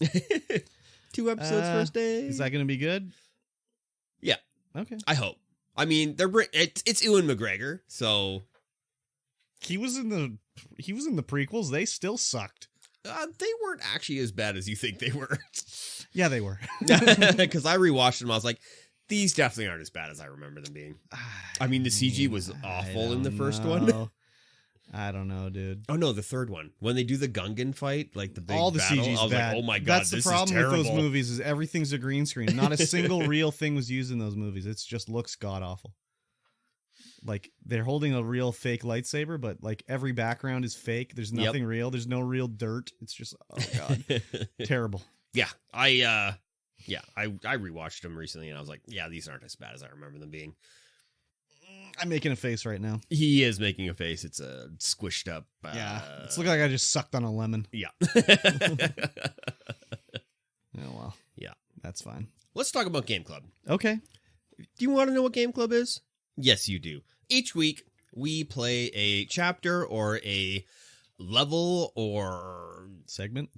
2 episodes first day. Is that going to be good? Yeah. Okay. I hope. I mean, it's Ewan McGregor, so. He was in the prequels. They still sucked. They weren't actually as bad as you think they were. Yeah, they were. Because I rewatched them. I was like, these definitely aren't as bad as I remember them being. I mean, the CG was awful in the first one. I don't know, dude. Oh, no, the third one. When they do the Gungan fight, like the big all the battle, CG's I was bad. Like, oh my God, That's the problem with those movies is everything's a green screen. Not a single real thing was used in those movies. It just looks god-awful. Like, they're holding a real fake lightsaber, but, like, every background is fake. There's nothing real. There's no real dirt. It's just, oh, God. Terrible. Yeah. I rewatched them recently, and I was like, yeah, these aren't as bad as I remember them being. I'm making a face right now. He is making a face. It's a squished up. Yeah. It's looking like I just sucked on a lemon. Yeah. Oh, well. Yeah. That's fine. Let's talk about Game Club. Okay. Do you want to know what Game Club is? Yes, you do. Each week, we play a chapter or a level or segment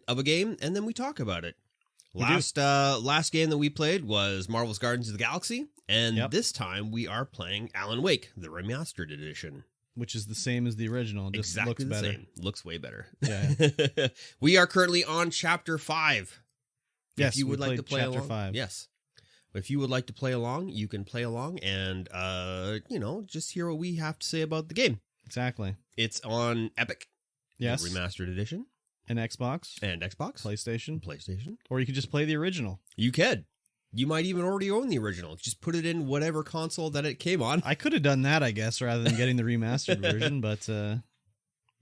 of a game, and then we talk about it. Last game that we played was Marvel's Guardians of the Galaxy, and Yep. this time we are playing Alan Wake, the remastered edition. Which is the same as the original. Just Exactly looks the better. same. Looks way better. Yeah. We are currently on Chapter 5. Yes, if you would we like to played play Chapter along, 5. yes. If you would like to play along, you can play along and, just hear what we have to say about the game. Exactly. It's on Epic. Yes. Remastered edition. And Xbox. And Xbox. PlayStation. Or you could just play the original. You could. You might even already own the original. Just put it in whatever console that it came on. I could have done that, I guess, rather than getting the remastered version, but I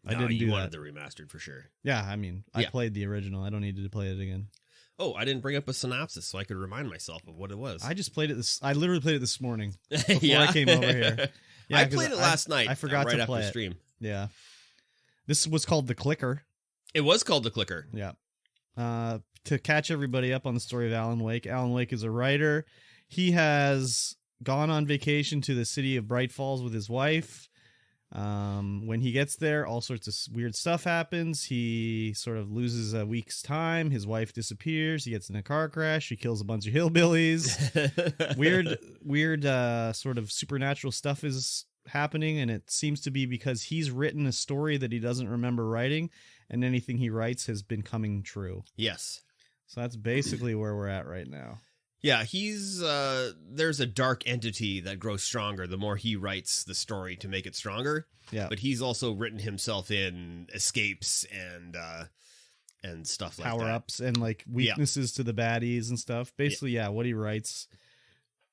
didn't do you wanted that. the remastered for sure. Yeah, I mean, I Yeah. played the original. I don't need to play it again. Oh, I didn't bring up a synopsis so I could remind myself of what it was. I just played it I literally played it this morning before Yeah. I came over here. Yeah, I 'cause played it last night. I forgot right to after play it. stream. Yeah. This was called The Clicker. It was called The Clicker. Yeah. To catch everybody up on the story of Alan Wake is a writer. He has gone on vacation to the city of Bright Falls with his wife. When he gets there, all sorts of weird stuff happens. He sort of loses a week's time. His wife disappears. He gets in a car crash. He kills a bunch of hillbillies. weird sort of supernatural stuff is happening, and it seems to be because he's written a story that he doesn't remember writing, and anything he writes has been coming true. Yes. So that's basically where we're at right now. Yeah, he's there's a dark entity that grows stronger the more he writes the story to make it stronger. Yeah. But he's also written himself in escapes and stuff like that. Power-ups and like weaknesses to the baddies and stuff. Basically, what he writes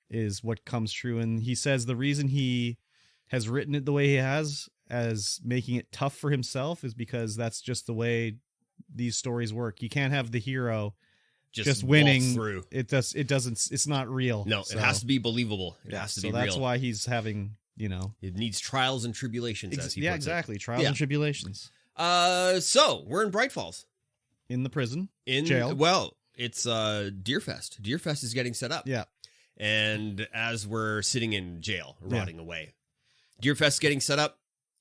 is what comes true. And he says the reason he has written it the way he has, as making it tough for himself, is because that's just the way these stories work. You can't have the hero just winning through. It's not real. No, So, it has to be believable. It has to be real. that's why he's having, it needs trials and tribulations, as he puts exactly. it. Trials and tribulations. So we're in Bright Falls. In the prison. In jail. Well, it's Deerfest. Deerfest is getting set up. Yeah. And as we're sitting in jail, rotting away. Deerfest getting set up.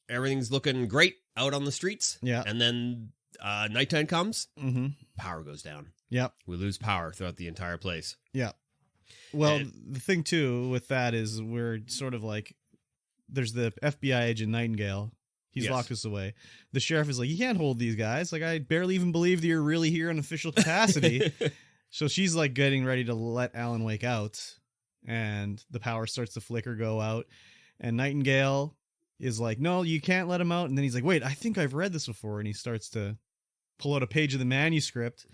Everything's looking great out on the streets. Yeah. And then nighttime comes. Mm-hmm. Power goes down. Yep. We lose power throughout the entire place. Yeah. Well, the thing too with that is we're sort of like, there's the FBI agent Nightingale. He's locked us away. The sheriff is like, you can't hold these guys. Like, I barely even believe that you're really here in official capacity. So she's like getting ready to let Alan Wake out, and the power starts to flicker, go out, and Nightingale is like, no, you can't let him out. And then he's like, wait, I think I've read this before. And he starts to pull out a page of the manuscript,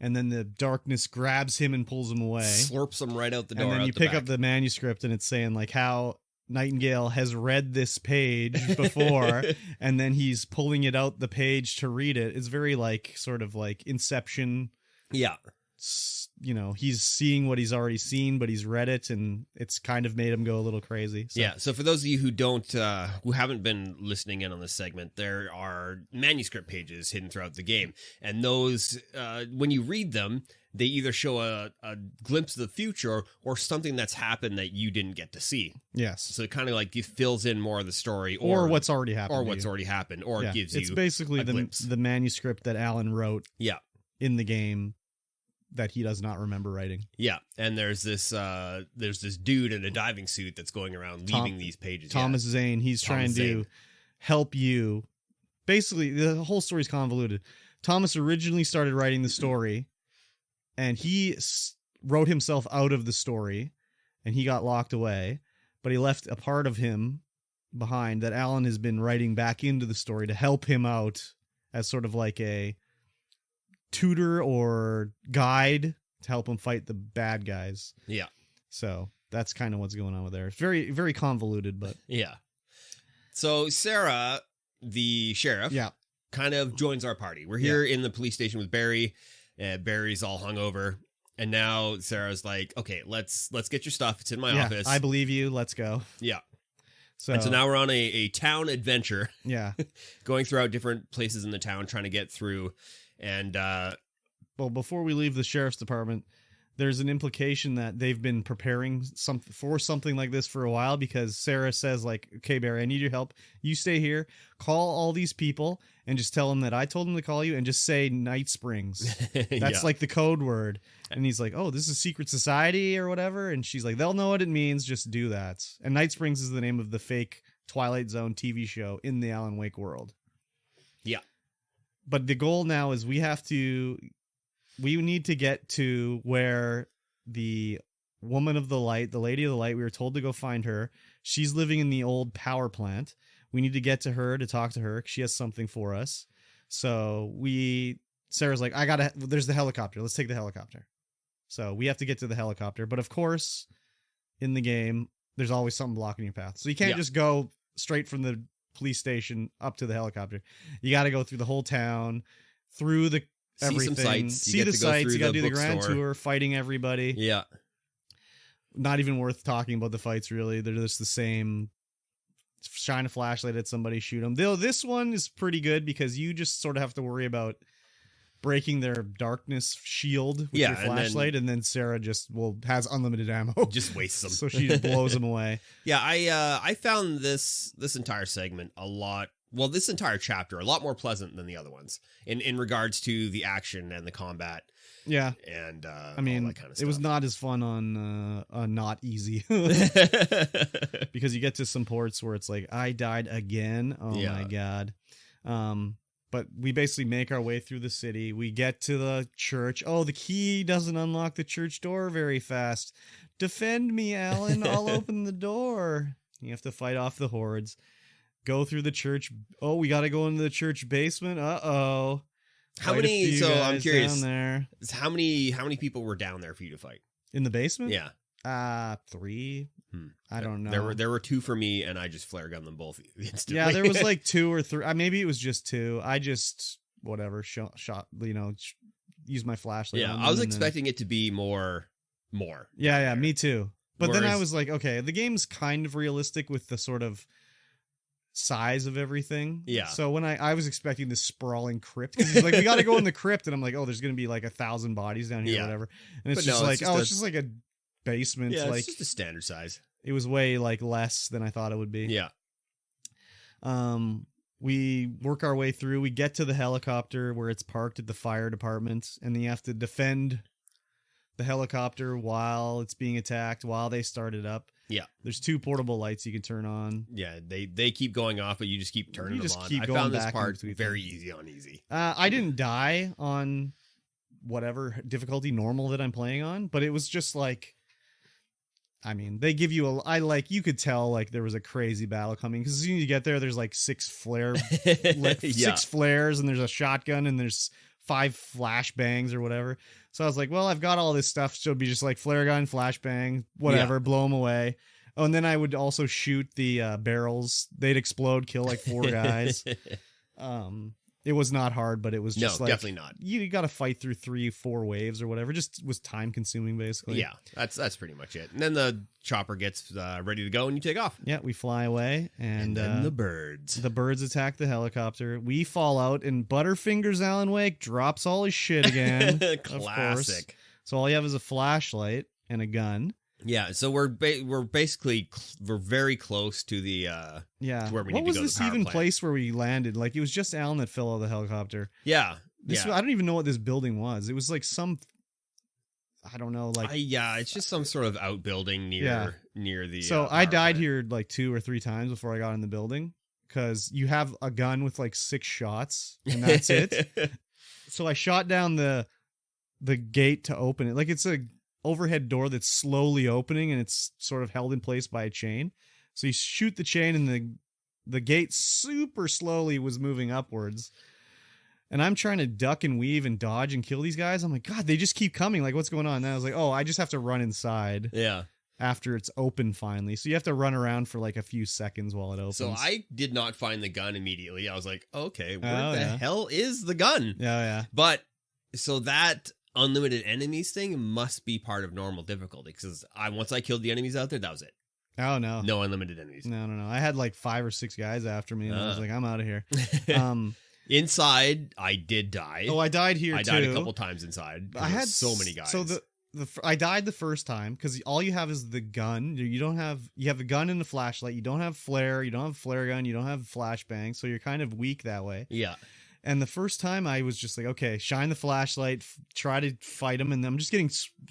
and then the darkness grabs him and pulls him away. Slurps him right out the door. And then you pick up the manuscript, and it's saying like how Nightingale has read this page before, and then he's pulling it out the page to read it. It's very like sort of like Inception. Yeah. He's seeing what he's already seen, but he's read it, and it's kind of made him go a little crazy. So. Yeah. So for those of you who haven't been listening in on this segment, there are manuscript pages hidden throughout the game, and those, when you read them, they either show a glimpse of the future or something that's happened that you didn't get to see. Yes. So it kind of like fills in more of the story, or what's already happened, or it gives you. It's basically the manuscript that Alan wrote. Yeah. In the game that he does not remember writing. Yeah, and there's this dude in a diving suit that's going around leaving these pages. Thomas Zane. He's trying to help you. Basically, the whole story's convoluted. Thomas originally started writing the story, and he wrote himself out of the story, and he got locked away, but he left a part of him behind that Alan has been writing back into the story to help him out as sort of like a tutor or guide to help him fight the bad guys. Yeah. So that's kind of what's going on with there. It's very, very convoluted, but yeah. So Sarah, the sheriff, kind of joins our party. We're here in the police station with Barry. Barry's all hungover, and now Sarah's like, "Okay, let's get your stuff. It's in my office. I believe you. Let's go." Yeah. So now we're on a town adventure. Yeah. Going throughout different places in the town, trying to get through. And well, before we leave the sheriff's department, there's an implication that they've been preparing for something like this for a while, because Sarah says, like, okay, Barry, I need your help. You stay here, call all these people, and just tell them that I told them to call you, and just say Night Springs. That's like the code word. And he's like, oh, this is a secret society or whatever. And she's like, they'll know what it means. Just do that. And Night Springs is the name of the fake Twilight Zone TV show in the Alan Wake world. Yeah. But the goal now is we need to get to where the woman of the light, the lady of the light, we were told to go find her. She's living in the old power plant. We need to get to her to talk to her. She has something for us. So Sarah's like, there's the helicopter. Let's take the helicopter. So we have to get to the helicopter. But of course, in the game, there's always something blocking your path. So you can't just go straight from the police station up to the helicopter. You got to go through the whole town, through the everything. See some sights. See the sights. You got to do the grand tour, fighting everybody. Yeah. Not even worth talking about the fights, really. They're just the same. Shine a flashlight at somebody, shoot them. Though this one is pretty good because you just sort of have to worry about breaking their darkness shield with your flashlight, and then Sarah just has unlimited ammo. Just wastes them. So she just blows them away. Yeah, I found this entire segment this entire chapter a lot more pleasant than the other ones in regards to the action and the combat. Yeah. And I mean, all that kind of stuff. It was not as fun on Not Easy. Because you get to some ports where it's like, I died again. Oh my God. But we basically make our way through the city. We get to the church. Oh, the key doesn't unlock the church door very fast. Defend me, Alan. I'll open the door. You have to fight off the hordes. Go through the church. Oh, we got to go into the church basement. Uh-oh. How many? So I'm curious. Down there. How many people were down there for you to fight in the basement? Yeah, 3. I don't know. There were 2 for me, and I just flare gunned them both instantly. Yeah, there was like 2 or 3. Maybe it was just 2. I just shot. Use my flashlight. Yeah, I was expecting it to be more. Yeah, me too. But then I was like, okay, the game's kind of realistic with the sort of size of everything. Yeah. So when I was expecting this sprawling crypt, because he's like, we got to go in the crypt, and I'm like, oh, there's gonna be like 1,000 bodies down here or whatever, and it's just it's just like a basement. Yeah, like it's just a standard size. It was way less than I thought it would be. Yeah. We work our way through. We get to the helicopter where it's parked at the fire department, and then you have to defend the helicopter while it's being attacked, while they start it up. Yeah. There's 2 portable lights you can turn on. Yeah, they keep going off, but you just keep turning them on. Keep I going found back this part very easy on easy. I didn't die on whatever difficulty normal that I'm playing on, but it was just like, I mean, they give you you could tell like there was a crazy battle coming, because as soon as you get there, there's like 6 flares, and there's a shotgun, and there's 5 flashbangs or whatever. So I was like, well, I've got all this stuff, so it'd be just like flare gun, flashbang, whatever, blow them away. Oh, and then I would also shoot the barrels. They'd explode, kill like 4 guys. It was not hard, but it was just definitely not. You got to fight through 3-4 waves or whatever. Just was time consuming, basically. Yeah, that's pretty much it. And then the chopper gets ready to go, and you take off. Yeah, we fly away, and then the birds. The birds attack the helicopter. We fall out, and Butterfingers Alan Wake drops all his shit again. Classic. So all you have is a flashlight and a gun. Yeah, so we're basically very close to the to where we need to go. What was this even place where we landed? Like, it was just Alan that fell out of the helicopter. Yeah, I don't even know what this building was. It was like some, I don't know, like it's just some sort of outbuilding near the. So I died here like 2 or 3 times before I got in the building, because you have a gun with like 6 shots and that's it. So I shot down the gate to open it. Like, it's a overhead door that's slowly opening, and it's sort of held in place by a chain. So you shoot the chain, and the gate super slowly was moving upwards. And I'm trying to duck and weave and dodge and kill these guys. I'm like, God, they just keep coming. Like, what's going on? And I was like, oh, I just have to run inside. Yeah. After it's open finally. So you have to run around for like a few seconds while it opens. So I did not find the gun immediately. I was like, okay, where the hell is the gun? Yeah. But so that unlimited enemies thing must be part of normal difficulty, because once I killed the enemies out there, that was it. Oh no unlimited enemies. No, I had like 5 or 6 guys after me, and I was like, I'm out of here. Inside I did die. I died here too. I died a couple times inside. I had so many guys. So I died the first time because all you have is the gun. You have a gun and a flashlight. You don't have flare. You don't have flare gun. You don't have flashbang. So you're kind of weak that way. Yeah. And the first time I was just like, okay, shine the flashlight, try to fight him. And I'm just getting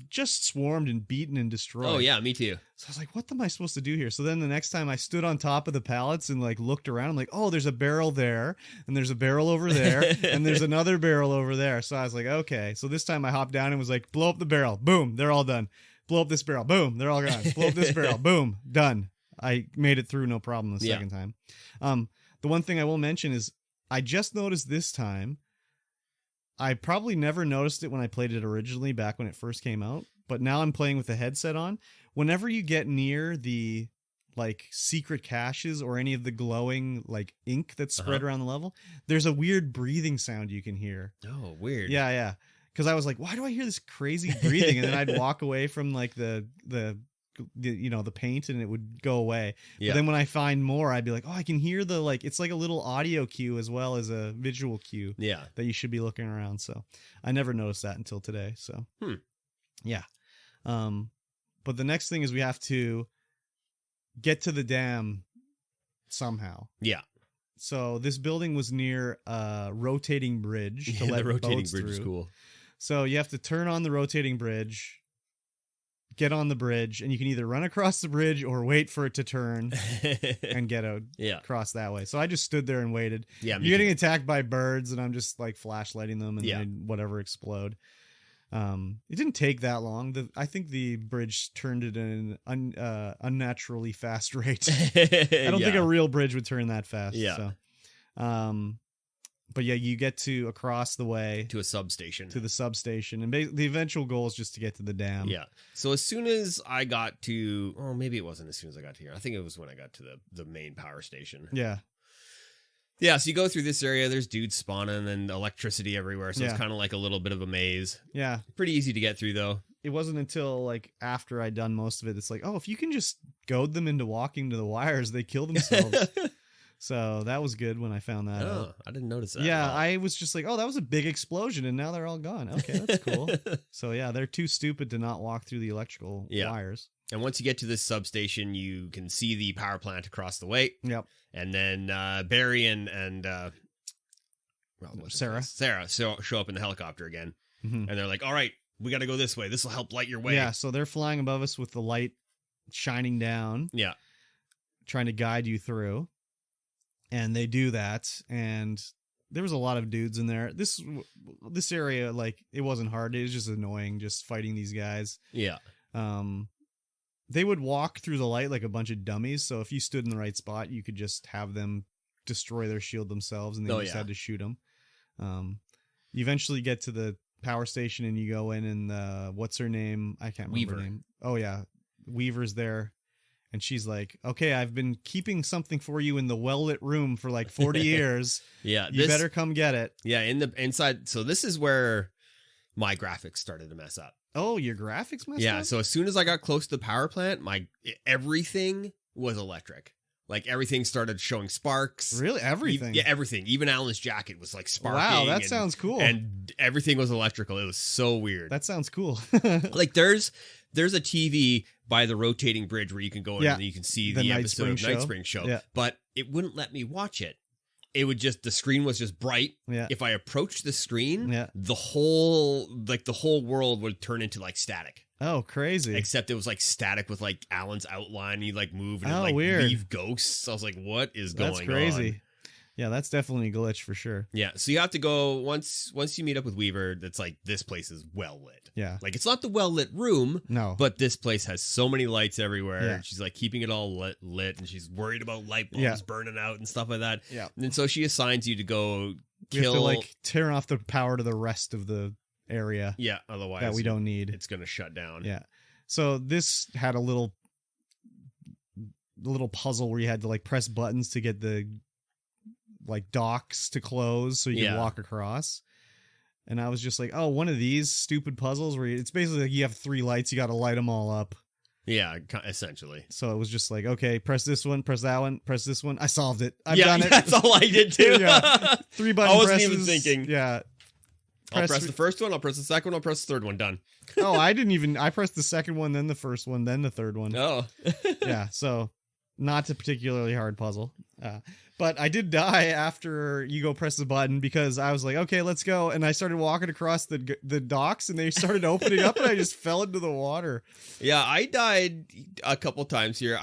just swarmed and beaten and destroyed. Oh yeah, me too. So I was like, what am I supposed to do here? So then the next time I stood on top of the pallets and like looked around, I'm like, oh, there's a barrel there and there's a barrel over there and there's another barrel over there. So I was like, okay. So this time I hopped down and was like, blow up the barrel. Boom. They're all done. Blow up this barrel. Boom. They're all gone. Blow up this barrel. Boom. Done. I made it through no problem the second time. The one thing I will mention is I just noticed this time, I probably never noticed it when I played it originally back when it first came out, but now I'm playing with the headset on. Whenever you get near the like secret caches or any of the glowing like ink that's spread around the level, there's a weird breathing sound you can hear. Oh, weird. Yeah. Because I was like, why do I hear this crazy breathing? And then I'd walk away from like the paint and it would go away. But then when I find more, I'd be like, oh, I can hear the like, it's like a little audio cue as well as a visual cue that you should be looking around. So I never noticed that until today. So yeah. But the next thing is we have to get to the dam somehow. Yeah. So this building was near a rotating bridge to let the rotating boats bridge through. is cool. So you have to turn on the rotating bridge, get on the bridge, and you can either run across the bridge or wait for it to turn and get out across that way. So I just stood there and waited. Yeah, you're getting attacked by birds, and I'm just like flashlighting them and then whatever explode. It didn't take that long. I think the bridge turned at an unnaturally fast rate. I don't think a real bridge would turn that fast. Yeah. So, but yeah, you get to across the way to a substation. To the substation, and the eventual goal is just to get to the dam. Yeah. So as soon as I got to, oh, maybe it wasn't as soon as I got to here. I think it was when I got to the main power station. Yeah. Yeah, so you go through this area, there's dudes spawning and electricity everywhere, so it's kind of like a little bit of a maze. Yeah. Pretty easy to get through, though. It wasn't until, like, after I'd done most of it, it's like, oh, if you can just goad them into walking to the wires, they kill themselves. So that was good when I found that out. I didn't notice that. Yeah, I was just like, oh, that was a big explosion, and now they're all gone. Okay, that's cool. So, yeah, they're too stupid to not walk through the electrical wires. And once you get to this substation, you can see the power plant across the way. Yep. And then Barry and Sarah show up in the helicopter again. Mm-hmm. And they're like, all right, we got to go this way. This will help light your way. Yeah, so they're flying above us with the light shining down. Yeah. Trying to guide you through. And they do that. And there was a lot of dudes in there. This area, like, it wasn't hard. It was just annoying just fighting these guys. Yeah. They would walk through the light like a bunch of dummies. So if you stood in the right spot, you could just have them destroy their shield themselves, and they just had to shoot them. You eventually get to the power station, and you go in, and what's her name? I can't remember her name. Oh yeah, Weaver's there, and she's like, "Okay, I've been keeping something for you in the well-lit room for like 40 years. Yeah, you better come get it." Yeah, in the inside. So this is where my graphics started to mess up. Oh, your graphics messed up? Yeah, so as soon as I got close to the power plant, everything was electric. Like, everything started showing sparks. Really? Everything? Yeah, everything. Even Alan's jacket was, like, sparking. Wow, that sounds cool. And everything was electrical. It was so weird. That sounds cool. Like, there's a TV by the rotating bridge where you can go in and you can see the episode of Night Spring Show. Yeah. But it wouldn't let me watch it. It would just, the screen was just bright. Yeah. If I approached the screen, the whole world would turn into like static. Oh, crazy. Except it was like static with like Alan's outline. And he'd like move and like weird. Leave ghosts. I was like, what is going on? That's crazy. Yeah, that's definitely a glitch for sure. Yeah, so you have to go, once you meet up with Weaver, it's like, this place is well lit. Yeah. Like, it's not the well lit room. No. But this place has so many lights everywhere. Yeah. And she's like keeping it all lit, and she's worried about light bulbs burning out and stuff like that. Yeah. And so she assigns you to go kill. You have to like turn off the power to the rest of the area. Yeah, otherwise that we don't need. It's going to shut down. Yeah. So this had a little puzzle where you had to like press buttons to get the like docks to close so you can walk across. And I was just like, oh, one of these stupid puzzles where it's basically like you have 3 lights, you got to light them all up. Yeah, essentially. So it was just like, okay, press this one, press that one, press this one. I solved it. I've done it. That's all I did too. 3 button presses. I wasn't even thinking. Yeah. I'll press the first one, I'll press the second one, I'll press the third one. Done. Oh, I pressed the second one, then the first one, then the third one. Oh. Yeah, so not a particularly hard puzzle. But I did die after you go press the button because I was like, okay, let's go. And I started walking across the docks and they started opening up and I just fell into the water. Yeah, I died a couple times here.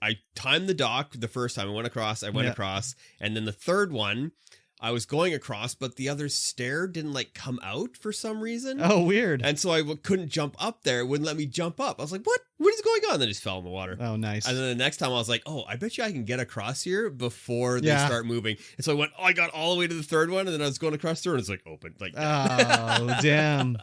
I timed the dock the first time. I went across, and then the third one, I was going across, but the other stair didn't like come out for some reason. Oh, weird. And so I couldn't jump up there. It wouldn't let me jump up. I was like, what? What is going on? And then I just fell in the water. Oh, nice. And then the next time I was like, oh, I bet you I can get across here before they start moving. And so I got all the way to the third one, and then I was going across through, and it's like open. Like, oh, damn.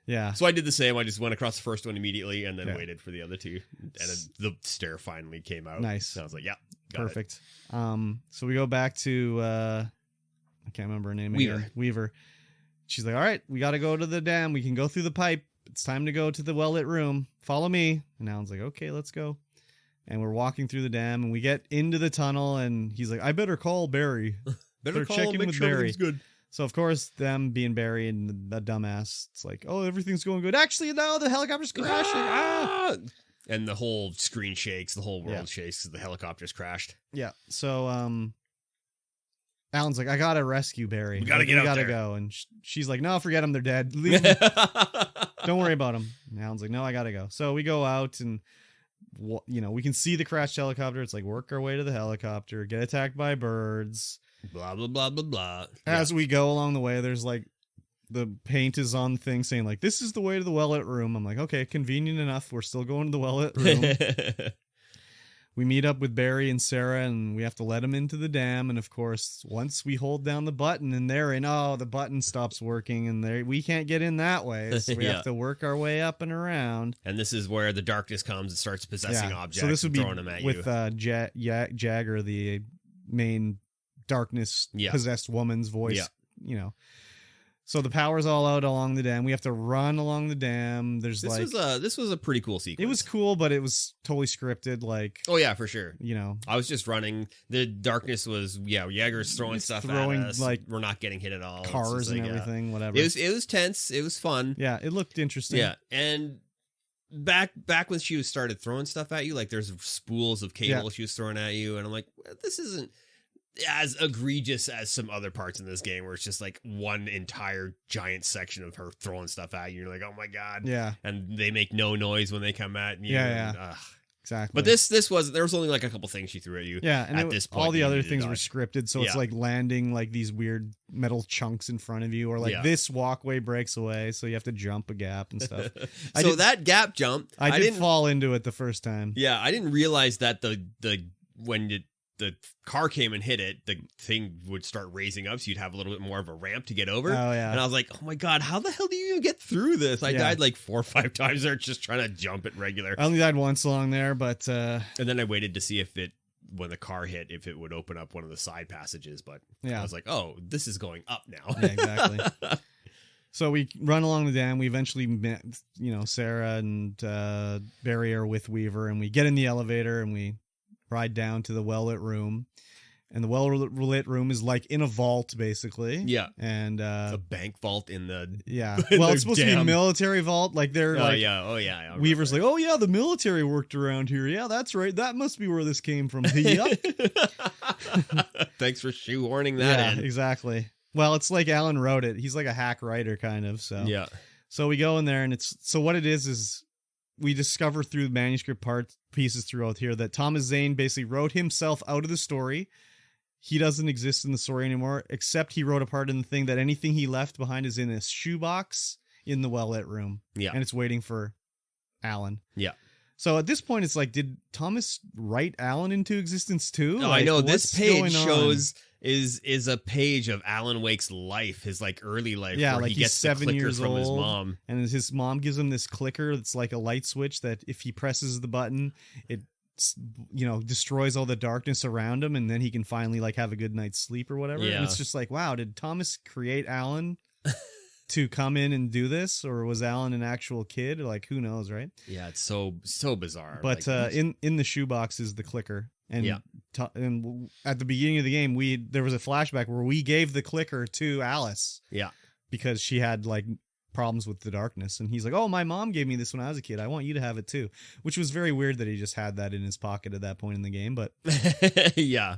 Yeah. So I did the same. I just went across the first one immediately and then waited for the other two. And then the stair finally came out. Nice. So I was like, yeah, perfect. So we go back to, I can't remember her name again. Weaver. She's like, all right, we got to go to the dam. We can go through the pipe. It's time to go to the well-lit room. Follow me. And Alan's like, okay, let's go. And we're walking through the dam and we get into the tunnel and he's like, I better call Barry. Better call him, make sure everything's good. So, of course, them being Barry and the dumbass, it's like, oh, everything's going good. Actually, no, the helicopter's crashing. Ah! And the whole screen shakes. The whole world shakes because the helicopter's crashed. Yeah. So, Alan's like, I got to rescue Barry. We got to get out there. We got to go. And she's like, no, forget them. They're dead. Leave them. Don't worry about them. And Alan's like, no, I got to go. So we go out and, we can see the crashed helicopter. It's like, work our way to the helicopter, get attacked by birds. Blah, blah, blah, blah, blah. As we go along the way, there's like the paint is on the thing saying like, this is the way to the well-lit room. I'm like, okay, convenient enough. We're still going to the well-lit room. We meet up with Barry and Sarah and we have to let them into the dam. And of course, once we hold down the button and they're in, the button stops working and we can't get in that way. So we have to work our way up and around. And this is where the darkness comes and starts possessing objects. So this would be throwing them at with Jagger, the main darkness possessed woman's voice, So the power's all out along the dam. We have to run along the dam. There's this was a pretty cool sequence. It was cool, but it was totally scripted. Like, oh yeah, for sure. I was just running. The darkness was Jaeger's throwing stuff at us. Like, we're not getting hit at all. Cars and everything, whatever. It was tense. It was fun. Yeah, it looked interesting. Yeah, and back when she started throwing stuff at you, like there's spools of cable she was throwing at you, and I'm like, this isn't as egregious as some other parts in this game where it's just like one entire giant section of her throwing stuff at you. You're like, oh my god. Yeah. And they make no noise when they come at you. Yeah. Exactly. But there was only like a couple things she threw at you. Yeah. And at this point, all the other things were scripted. So it's like landing like these weird metal chunks in front of you, or like this walkway breaks away. So you have to jump a gap and stuff. That gap jump, I didn't fall into it the first time. Yeah. I didn't realize that when the car came and hit it, the thing would start raising up, so you'd have a little bit more of a ramp to get over. Oh, yeah. And I was like, oh my god, how the hell do you even get through this? I died like 4 or 5 times there just trying to jump it regular. I only died once along there, but... And then I waited to see when the car hit, if it would open up one of the side passages, but I was like, oh, this is going up now. Yeah, exactly. So we run along the dam. We eventually met, Sarah and Barry are with Weaver, and we get in the elevator and we ride down to the well-lit room. And the well-lit room is like in a vault, basically. Yeah. And a bank vault in the... Yeah. Well, it's supposed to be a military vault. Like they're Weaver's like, oh yeah, the military worked around here. Yeah, that's right. That must be where this came from. Yup. Thanks for shoehorning that in. Exactly. Well, it's like Alan wrote it. He's like a hack writer, kind of. So yeah. So we go in there, and what it is we discover through manuscript pieces throughout here that Thomas Zane basically wrote himself out of the story. He doesn't exist in the story anymore, except he wrote a part in the thing that anything he left behind is in a shoebox in the well-lit room. Yeah. And it's waiting for Alan. Yeah. So at this point, it's like, did Thomas write Alan into existence too? No, I know. This page shows is a page of Alan Wake's life, his like early life. Yeah, where like he he's gets 7 years from old, his mom, and his mom gives him this clicker that's like a light switch that if he presses the button, it destroys all the darkness around him, and then he can finally like have a good night's sleep or whatever. Yeah. And it's just like, wow, did Thomas create Alan to come in and do this, or was Alan an actual kid? Like, who knows, right? Yeah, it's so bizarre. But in the shoebox is the clicker, and and at the beginning of the game, there was a flashback where we gave the clicker to Alice. Yeah. Because she had like problems with the darkness, and he's like, "Oh, my mom gave me this when I was a kid. I want you to have it too," which was very weird that he just had that in his pocket at that point in the game. But yeah.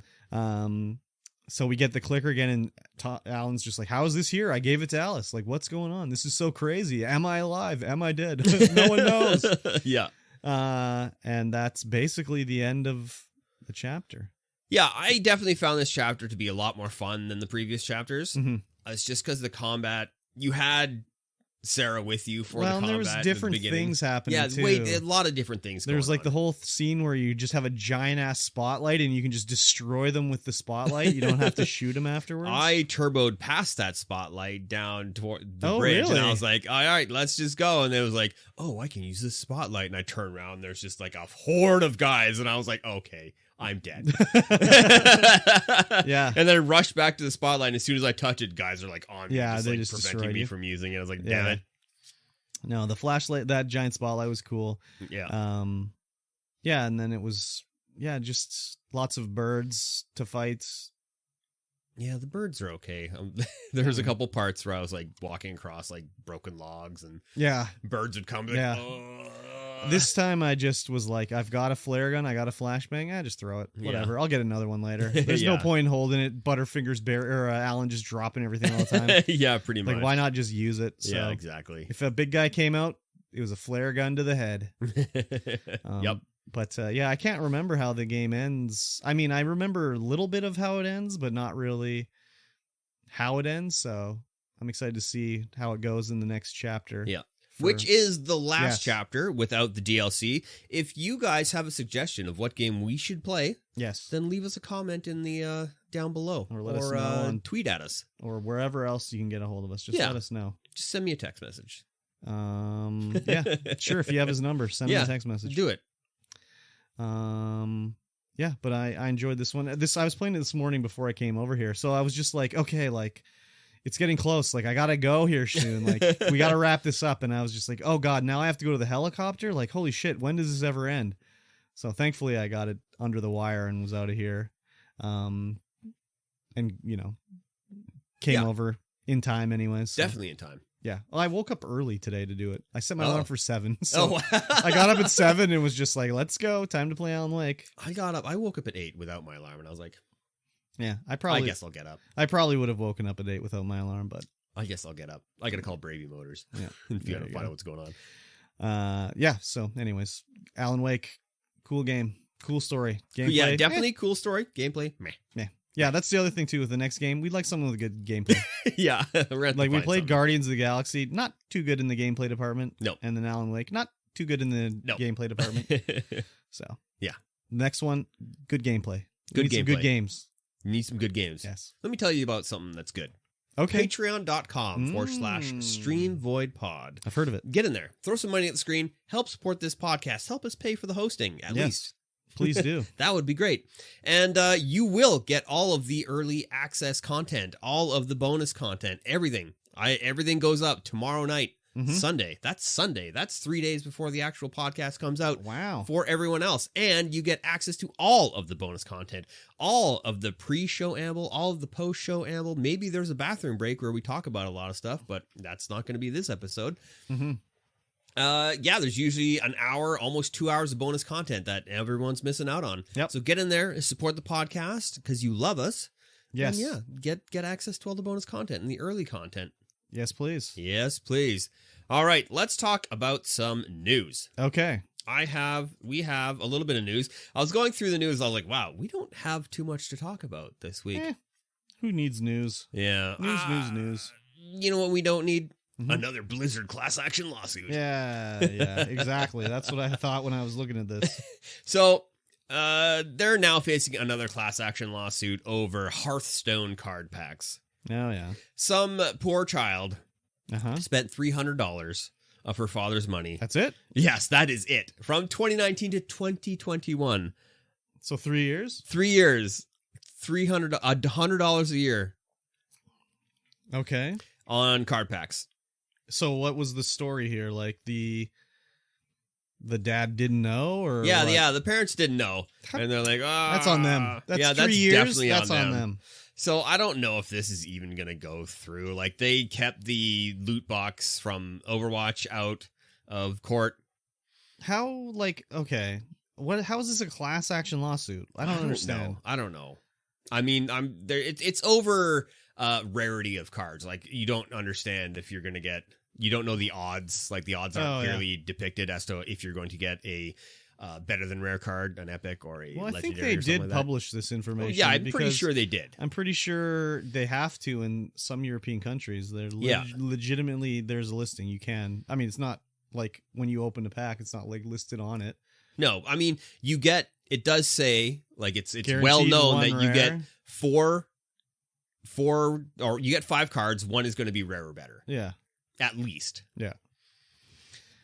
So we get the clicker again, and Alan's just like, "How is this here? I gave it to Alice. Like, what's going on? This is so crazy. Am I alive? Am I dead? No one knows." Yeah. And that's basically the end of the chapter. Yeah, I definitely found this chapter to be a lot more fun than the previous chapters. Mm-hmm. It's just because the combat, you had Sarah with you for the combat. Well, there was different things happening too. Yeah, a lot of different things There's going like on. the whole scene where you just have a giant ass spotlight and you can just destroy them with the spotlight. You don't have to shoot them afterwards. I turboed past that spotlight down toward the Oh, bridge, really? and I was like, all right, let's just go. And it was like, oh, I can use this spotlight. And I turn around, and there's just like a horde of guys, and I was like, okay, I'm dead. Yeah. And then I rushed back to the spotlight, and as soon as I touch it, guys are like on me, Yeah, just they like just preventing destroyed me you. from using it. I was like, Yeah. damn it. No, the flashlight, that giant spotlight was cool. Yeah. Yeah, and then it was, just lots of birds to fight. Yeah, the birds are okay. There was a couple parts where I was like walking across like broken logs, and Yeah. birds would come. Like, Yeah. This time I just was like, I've got a flare gun, I got a flashbang, just throw it. Whatever. I'll get another one later. There's no Yeah. point in holding it. Butterfingers Alan just dropping everything all the time. Yeah, pretty much. Like, why not just use it? So Yeah, exactly. if a big guy came out, it was a flare gun to the head. Yep. But I can't remember how the game ends. I mean, I remember a little bit of how it ends, but not really how it ends. So I'm excited to see how it goes in the next chapter. Yeah. Which is the last Yes. chapter without the DLC. If you guys have a suggestion of what game we should play, Yes. then leave us a comment in the down below, Or let us know on- tweet at us. Or wherever else you can get a hold of us. Just Yeah. let us know. Just send me a text message. Yeah, sure. If you have his number, send him a text message. Do it. Yeah, but I enjoyed this one. I was playing it this morning before I came over here, so I was just like, okay, like it's getting close. Like I gotta go here soon. Like we gotta wrap this up. And I was just like, oh god, now I have to go to the helicopter. Like holy shit, when does this ever end? So thankfully I got it under the wire and was out of here, and came over in time anyways. So. Definitely in time. Yeah. Well, I woke up early today to do it. I set my alarm for 7. Oh, So I got up at 7 and was just like, let's go. Time to play Alan Wake. I woke up at 8 without my alarm, and I was like, Yeah. I guess I'll get up. I probably would have woken up at 8 without my alarm, but I guess I'll get up. I gotta call Bravey Motors. yeah. If you There gotta you find go. out what's going on. Yeah. So anyways, Alan Wake, cool game, cool story. Gameplay. Yeah, definitely cool story. Gameplay, meh. Yeah, that's the other thing too with the next game. We'd like something with a good gameplay. Yeah. Like we played Guardians of the Galaxy, not too good in the gameplay department. No. And then Alan Wake, not too good in the gameplay department. So yeah. Next one, good gameplay. Good We need some good gameplay. games. You need some good games. Yes. Let me tell you about something that's good. Okay. Patreon.com/StreamVoid pod. I've heard of it. Get in there. Throw some money at the screen. Help support this podcast. Help us pay for the hosting, at Yes. least. Please do. That would be great. And you will get all of the early access content, all of the bonus content, everything. Everything goes up tomorrow night, Sunday. That's Sunday. That's 3 days before the actual podcast comes out. Wow. For everyone else. And you get access to all of the bonus content, all of the pre-show amble, all of the post-show amble. Maybe there's a bathroom break where we talk about a lot of stuff, but that's not going to be this episode. Mm-hmm. There's usually an hour, almost 2 hours of bonus content that everyone's missing out on. Yep. So get in there and support the podcast because you love us. Yes. And get access to all the bonus content and the early content. Yes, please. Yes, please. All right, let's talk about some news. Okay. We have a little bit of news. I was going through the news. I was like, wow, we don't have too much to talk about this week. Who needs news? Yeah. News. You know what we don't need? Mhm. Another Blizzard class action lawsuit. Yeah, exactly. That's what I thought when I was looking at this. So, they're now facing another class action lawsuit over Hearthstone card packs. Oh, yeah. Some poor child Uh-huh. spent $300 of her father's money. That's it? Yes, that is it. From 2019 to 2021. So 3 years? 3 years. $100 a year Okay. on card packs. So what was the story here? Like the dad didn't know, or yeah, the parents didn't know, and they're like, that's on them. That's 3 years. Definitely that's on on them. So I don't know if this is even gonna go through. Like, they kept the loot box from Overwatch out of court. How, like, okay, how is this a class action lawsuit? I don't understand. I don't know. I mean, I'm there. It's over rarity of cards. Like, you don't understand if you're gonna get. You don't know the odds. Like, the odds aren't clearly depicted as to if you're going to get a better than rare card, an epic, or a legendary. I think they did publish this information. Well, yeah, I'm pretty sure they did. I'm pretty sure they have to in some European countries. They're legitimately, there's a listing. You can. I mean, it's not like when you open a pack, it's not like listed on it. No, I mean, you get. It does say, like, it's Guaranteed well known that rare. you get four, or you get 5 cards. One is going to be rare or better. Yeah. At least. Yeah.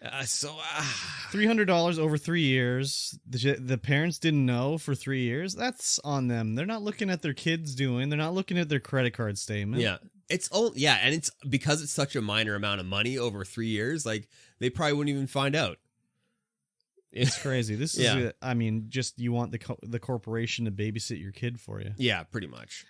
$300 over 3 years. The parents didn't know for 3 years. That's on them. They're not looking at their kids doing. They're not looking at their credit card statement. Yeah. And it's because it's such a minor amount of money over 3 years. Like, they probably wouldn't even find out. It's crazy. This is, I mean, just you want the corporation to babysit your kid for you. Yeah, pretty much.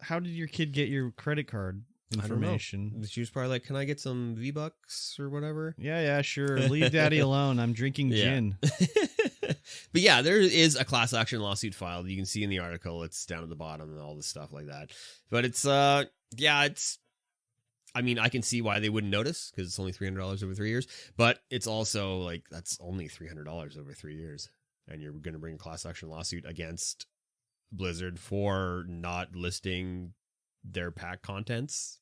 How did your kid get your credit card information? She was probably like, "Can I get some V-Bucks or whatever?" Yeah, sure. Leave daddy alone. I'm drinking gin. But yeah, there is a class action lawsuit filed. You can see in the article, it's down at the bottom and all this stuff like that. But it's I mean, I can see why they wouldn't notice because it's only $300 over 3 years. But it's also like, that's only $300 over 3 years, and you're going to bring a class action lawsuit against Blizzard for not listing their pack contents.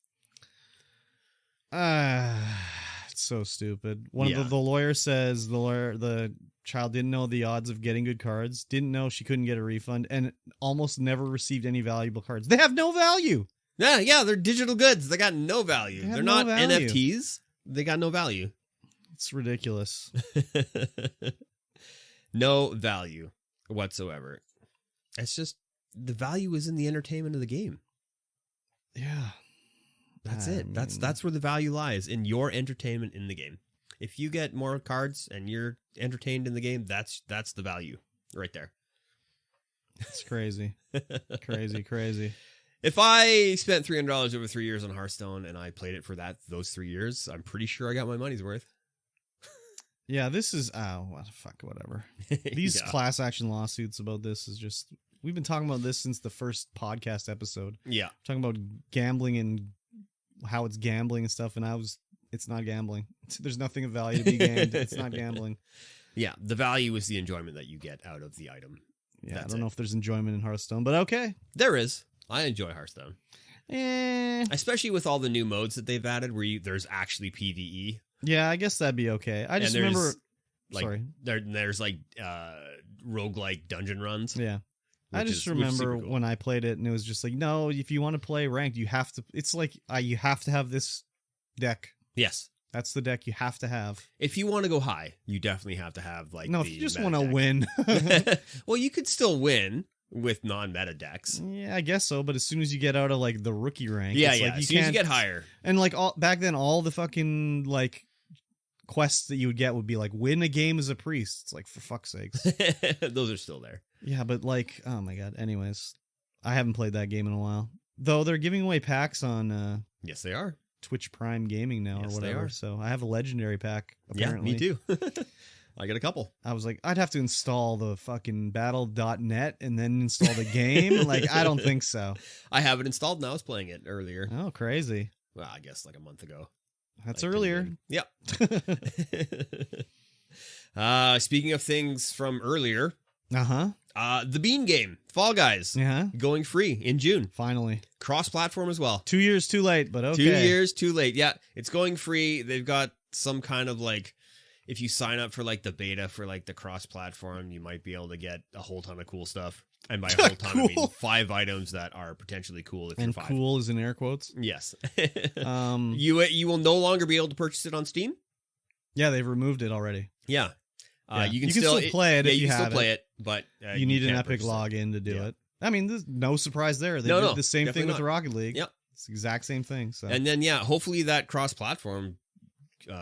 It's so stupid. One of the lawyer says the child didn't know the odds of getting good cards, didn't know she couldn't get a refund, and almost never received any valuable cards. They have no value. Yeah, they're digital goods. They got no value. They're not NFTs. They got no value. It's ridiculous. No value whatsoever. It's just the value is in the entertainment of the game. Yeah. That's it. That's where the value lies, in your entertainment in the game. If you get more cards and you're entertained in the game, that's the value right there. It's crazy. Crazy. If I spent $300 over 3 years on Hearthstone and I played it for those 3 years, I'm pretty sure I got my money's worth. Yeah, this is whatever. These class action lawsuits about this is just, we've been talking about this since the first podcast episode. Yeah. Talking about gambling and how it's gambling and stuff, and it's not gambling. There's nothing of value to be gained. It's not gambling. Yeah, the value is the enjoyment that you get out of the item. Yeah, I don't know if there's enjoyment in Hearthstone, but okay. There is. I enjoy Hearthstone. Especially with all the new modes that they've added where there's actually PvE. Yeah, I guess that'd be okay. I just remember... There's like roguelike dungeon runs. Yeah. I just remember cool. When I played it and it was just like, no, if you want to play ranked, you have to... It's like, you have to have this deck. Yes. That's the deck you have to have. If you want to go high, you definitely have to have like if you just want to win. Well, you could still win with non-meta decks. Yeah, I guess so. But as soon as you get out of like the rookie rank, like, as soon as you get higher. And like back then, all the fucking like quests that you would get would be like win a game as a priest. It's like, for fuck's sakes. Those are still there. Yeah, but like, oh my god. Anyways, I haven't played that game in a while. Though they're giving away packs on yes, they are. Twitch Prime Gaming now, yes, or whatever. So I have a legendary pack, apparently. Yeah, me too. I got a couple. I was like, I'd have to install the fucking battle.net and then install the game. Like, I don't think so. I have it installed and I was playing it earlier. Oh, crazy. Well, I guess like a month ago. That's earlier. Yep. Speaking of things from earlier. The Bean game, Fall Guys, going free in June. Finally. Cross-platform as well. 2 years too late, but okay. 2 years too late. Yeah, it's going free. They've got some kind of like, if you sign up for like the beta for like the cross-platform, you might be able to get a whole ton of cool stuff. And by a whole ton, I mean 5 items that are potentially cool if you're 5. And cool is in air quotes? Yes. You will no longer be able to purchase it on Steam. Yeah, they've removed it already. Yeah. You can still play it if you have still play it, but you need an Epic login to do it. I mean, there's no surprise there. They did the same thing with Rocket League. Yep. It's the exact same thing. So. And then, hopefully that cross-platform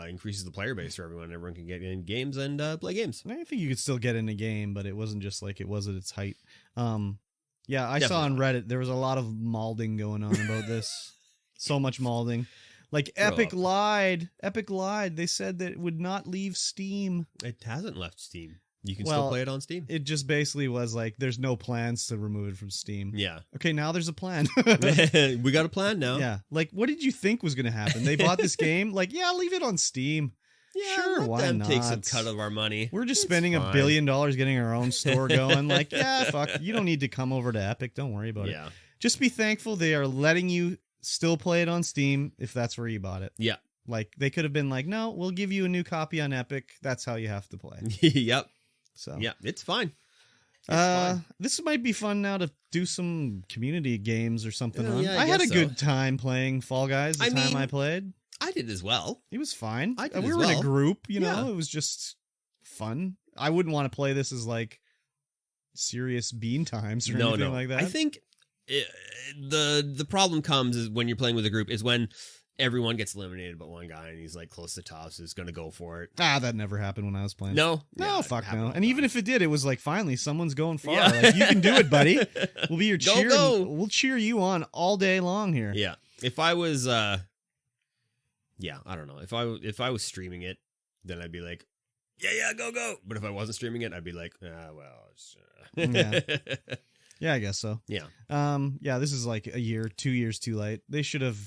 increases the player base for everyone. Everyone can get in games and play games. I think you could still get in a game, but it wasn't just like it was at its height. Yeah, I saw on Reddit there was a lot of malding going on about this. So much malding. Like Epic lied. Epic lied. They said that it would not leave Steam. It hasn't left Steam. You can still play it on Steam. It just basically was like, there's no plans to remove it from Steam. Yeah. Okay, now there's a plan. We got a plan now. Yeah. Like, what did you think was going to happen? They bought this game. Like, yeah, leave it on Steam. Yeah, sure, let why them not? Take some cut of our money. We're just spending $1 billion getting our own store going. Like, yeah, fuck. You don't need to come over to Epic. Don't worry about it. Just be thankful they are letting you still play it on Steam if that's where you bought it. Yeah. Like, they could have been like, no, we'll give you a new copy on Epic. That's how you have to play. Yep. So yeah, it's fine. This might be fun now to do some community games or something. Yeah, I had a good time playing Fall Guys the time I played. I did as well. It was fine. We were in a group, you know. It was just fun. I wouldn't want to play this as like serious bean times or anything like that. I think the problem comes is when you're playing with a group is when everyone gets eliminated but one guy and he's like close to top, so he's gonna go for it. That never happened when I was playing. No, fuck no. And even if it did, it was like finally someone's going far. Yeah. Like, you can do it, buddy. We'll be your cheer. We'll cheer you on all day long here. Yeah. If I was I don't know. If I was streaming it, then I'd be like, yeah, go. But if I wasn't streaming it, I'd be like, yeah, I guess so. Yeah. This is like 2 years too late. They should have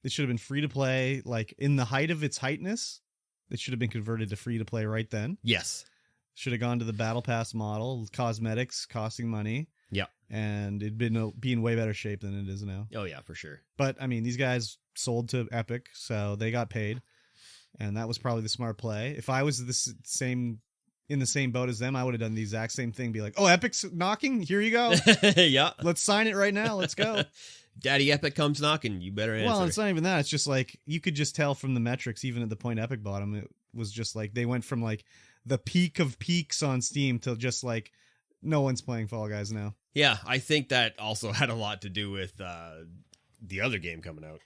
been free to play, like in the height of its heightness. They should have been converted to free to play right then. Yes. Should have gone to the battle pass model, cosmetics costing money. Yeah. And it'd been be in way better shape than it is now. Oh yeah, for sure. But I mean, these guys sold to Epic, so they got paid, and that was probably the smart play. If I was in the same boat as them, I would have done the exact same thing. Be like, oh, Epic's knocking. Here you go. Yeah. Let's sign it right now. Let's go. Daddy Epic comes knocking. You better answer. Well, it's not even that. It's just like you could just tell from the metrics, even at the point Epic bought them, it was just like they went from like the peak of peaks on Steam to just like no one's playing Fall Guys now. Yeah, I think that also had a lot to do with the other game coming out.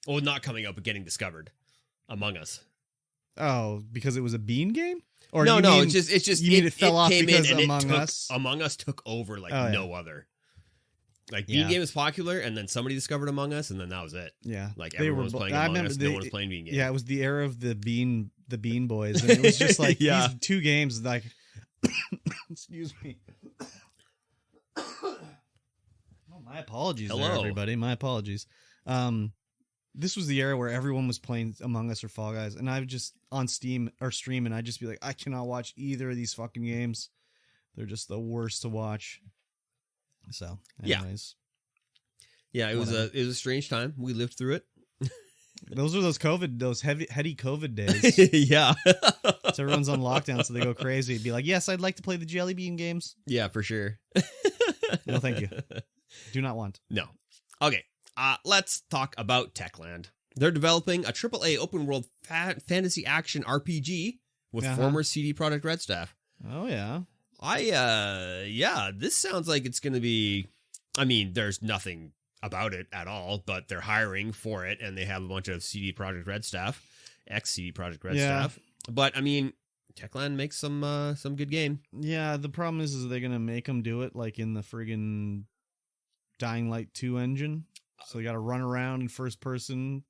Well, not coming out, but getting discovered. Among Us. Oh, because it was a bean game? Or no, it's just you mean it fell off came because in and Among Us took over like no other. Like Bean Game was popular, and then somebody discovered Among Us, and then that was it. Yeah, like everyone was playing Among Us, no one was playing Bean Game. Yeah, it was the era of the Bean Boys, and it was just like these two games. Like, excuse me. My apologies, there, everybody. My apologies. This was the era where everyone was playing Among Us or Fall Guys, and I would just on Steam or stream, and I'd just be like, I cannot watch either of these fucking games. They're just the worst to watch. So, anyways, it was a strange time. We lived through it. Those are those heady COVID days. Yeah. So everyone's on lockdown, so they go crazy. It'd be like, yes, I'd like to play the Jelly Bean games. Yeah, for sure. No, thank you. Do not want. No. Okay. Let's talk about Techland. They're developing a AAA open world fantasy action RPG with former CD Projekt Red staff. Oh yeah. This sounds like it's going to be, I mean, there's nothing about it at all, but they're hiring for it, and they have a bunch of CD Projekt Red staff, ex-CD Projekt Red staff. But, I mean, Techland makes some good game. Yeah, the problem is they're going to make them do it like in the friggin' Dying Light 2 engine. So they got to run around in first person.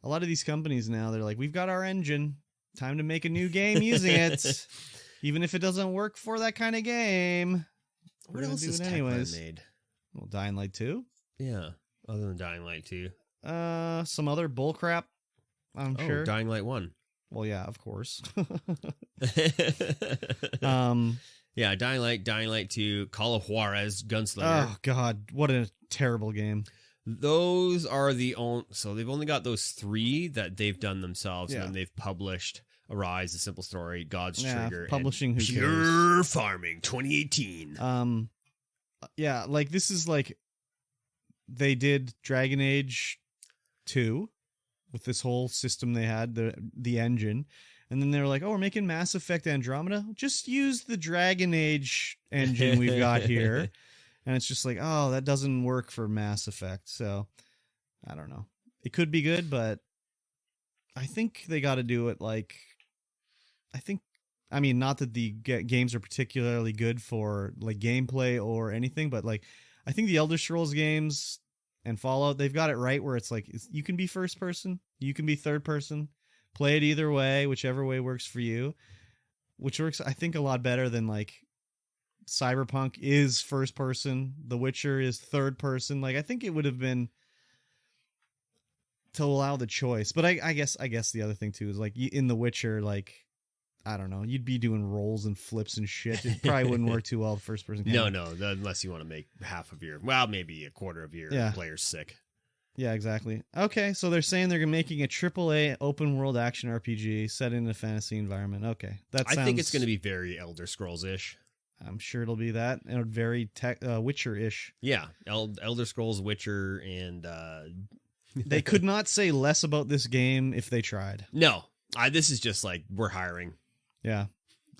A lot of these companies now, they're like, we've got our engine. Time to make a new game using it. Even if it doesn't work for that kind of game. What else is Techland made? Well, Dying Light 2? Yeah, other than Dying Light 2. Some other bullcrap, I'm sure. Dying Light 1. Well, yeah, of course. Yeah, Dying Light 2, Call of Juarez, Gunslinger. Oh, God, what a terrible game. Those are so they've only got those 3 that they've done themselves, and then they've published Arise, The Simple Story, God's Trigger, publishing and Pure Farming 2018. Yeah, like this is like they did Dragon Age 2 with this whole system they had, the engine, and then they were like, oh, we're making Mass Effect Andromeda. Just use the Dragon Age engine we've got here. And it's just like, oh, that doesn't work for Mass Effect. So, I don't know. It could be good, but I think they got to do it like. I mean, not that the games are particularly good for like gameplay or anything, but like, I think the Elder Scrolls games and Fallout, they've got it right where it's like you can be first person, you can be third person, play it either way, whichever way works for you, which works, I think, a lot better than like Cyberpunk is first person, The Witcher is third person. Like, I think it would have been to allow the choice, but I guess the other thing too is like in The Witcher, like, I don't know, you'd be doing rolls and flips and shit. It probably wouldn't work too well first person. No, unless you want to make half of your, well, maybe a quarter of your players sick. Yeah, exactly. Okay, so they're saying they're making a AAA open world action RPG set in a fantasy environment. Okay, I think it's going to be very Elder Scrolls-ish. I'm sure it'll be that, and very Witcher-ish. Yeah, Elder Scrolls, Witcher, and they could not say less about this game if they tried. No, this is just like we're hiring. Yeah,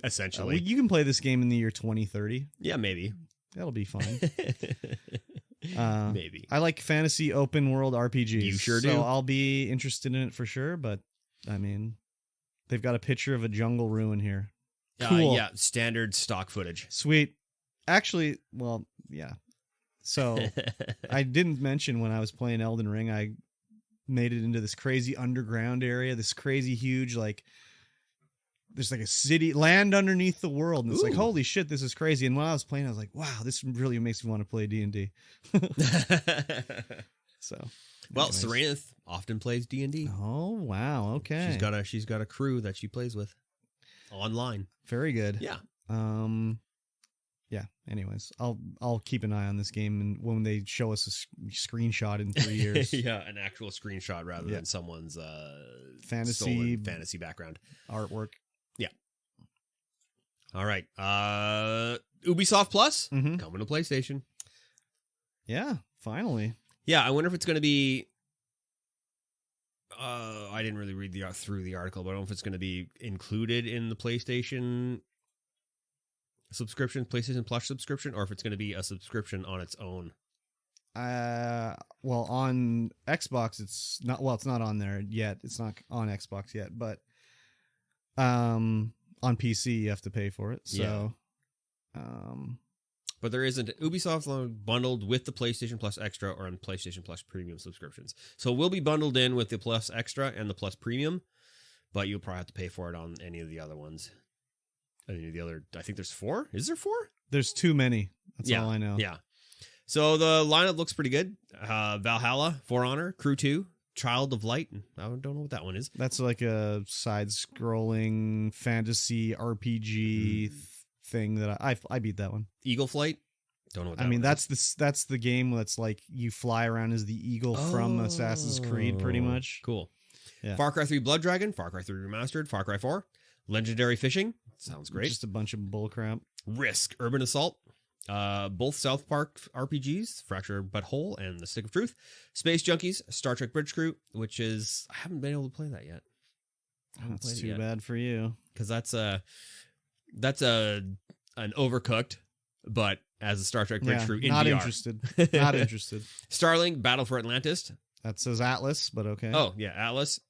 essentially. You can play this game in the year 2030. Yeah, maybe that'll be fine. Maybe. I like fantasy open world RPGs. You sure do. So I'll be interested in it for sure. But I mean, they've got a picture of a jungle ruin here. Cool. Yeah, standard stock footage. Sweet. Actually, well, yeah. So I didn't mention when I was playing Elden Ring, I made it into this crazy underground area, this crazy huge, like, there's like a city, land underneath the world. And it's like, holy shit, this is crazy. And when I was playing, I was like, wow, this really makes me want to play D&D. So, well, Serenith often plays D&D. Oh, wow. Okay. She's got a crew that she plays with online. Very good. Yeah. Yeah. Anyways, I'll keep an eye on this game, and when they show us a screenshot in 3 years. Yeah, an actual screenshot rather than someone's fantasy background artwork. Yeah. All right. Ubisoft Plus coming to PlayStation. Yeah, finally. Yeah, I wonder if it's going to be. I didn't really read through the article, but I don't know if it's going to be included in the PlayStation subscription, PlayStation Plus subscription, or if it's going to be a subscription on its own. Well, on Xbox, it's not. Well, it's not on there yet. It's not on Xbox yet, but on PC you have to pay for it. So, but there isn't Ubisoft bundled with the PlayStation Plus Extra or on PlayStation Plus Premium subscriptions. So it will be bundled in with the Plus Extra and the Plus Premium, but you'll probably have to pay for it on any of the other ones. I think there's 4. Is there 4? There's too many. That's all I know. Yeah. So the lineup looks pretty good. Valhalla, For Honor, Crew 2, Child of Light. I don't know what that one is. That's like a side-scrolling fantasy RPG thing that I beat that one. Eagle Flight. Don't know what that I mean, one is. that's the game that's like you fly around as the eagle from Assassin's Creed, pretty much. Cool. Yeah. Far Cry 3 Blood Dragon, Far Cry 3 Remastered, Far Cry 4, Legendary Fishing. Sounds great. Just a bunch of bullcrap. Risk, Urban Assault. Both South Park RPGs, Fracture But Whole and The Stick of Truth. Space Junkies, Star Trek Bridge Crew, which is, I haven't been able to play that yet. That's too bad for you. Because that's an Overcooked, but as a Star Trek Bridge Crew in not VR. Interested. Not interested. Starling, Battle for Atlantis. That says Atlas, but okay. Oh, yeah, Atlas.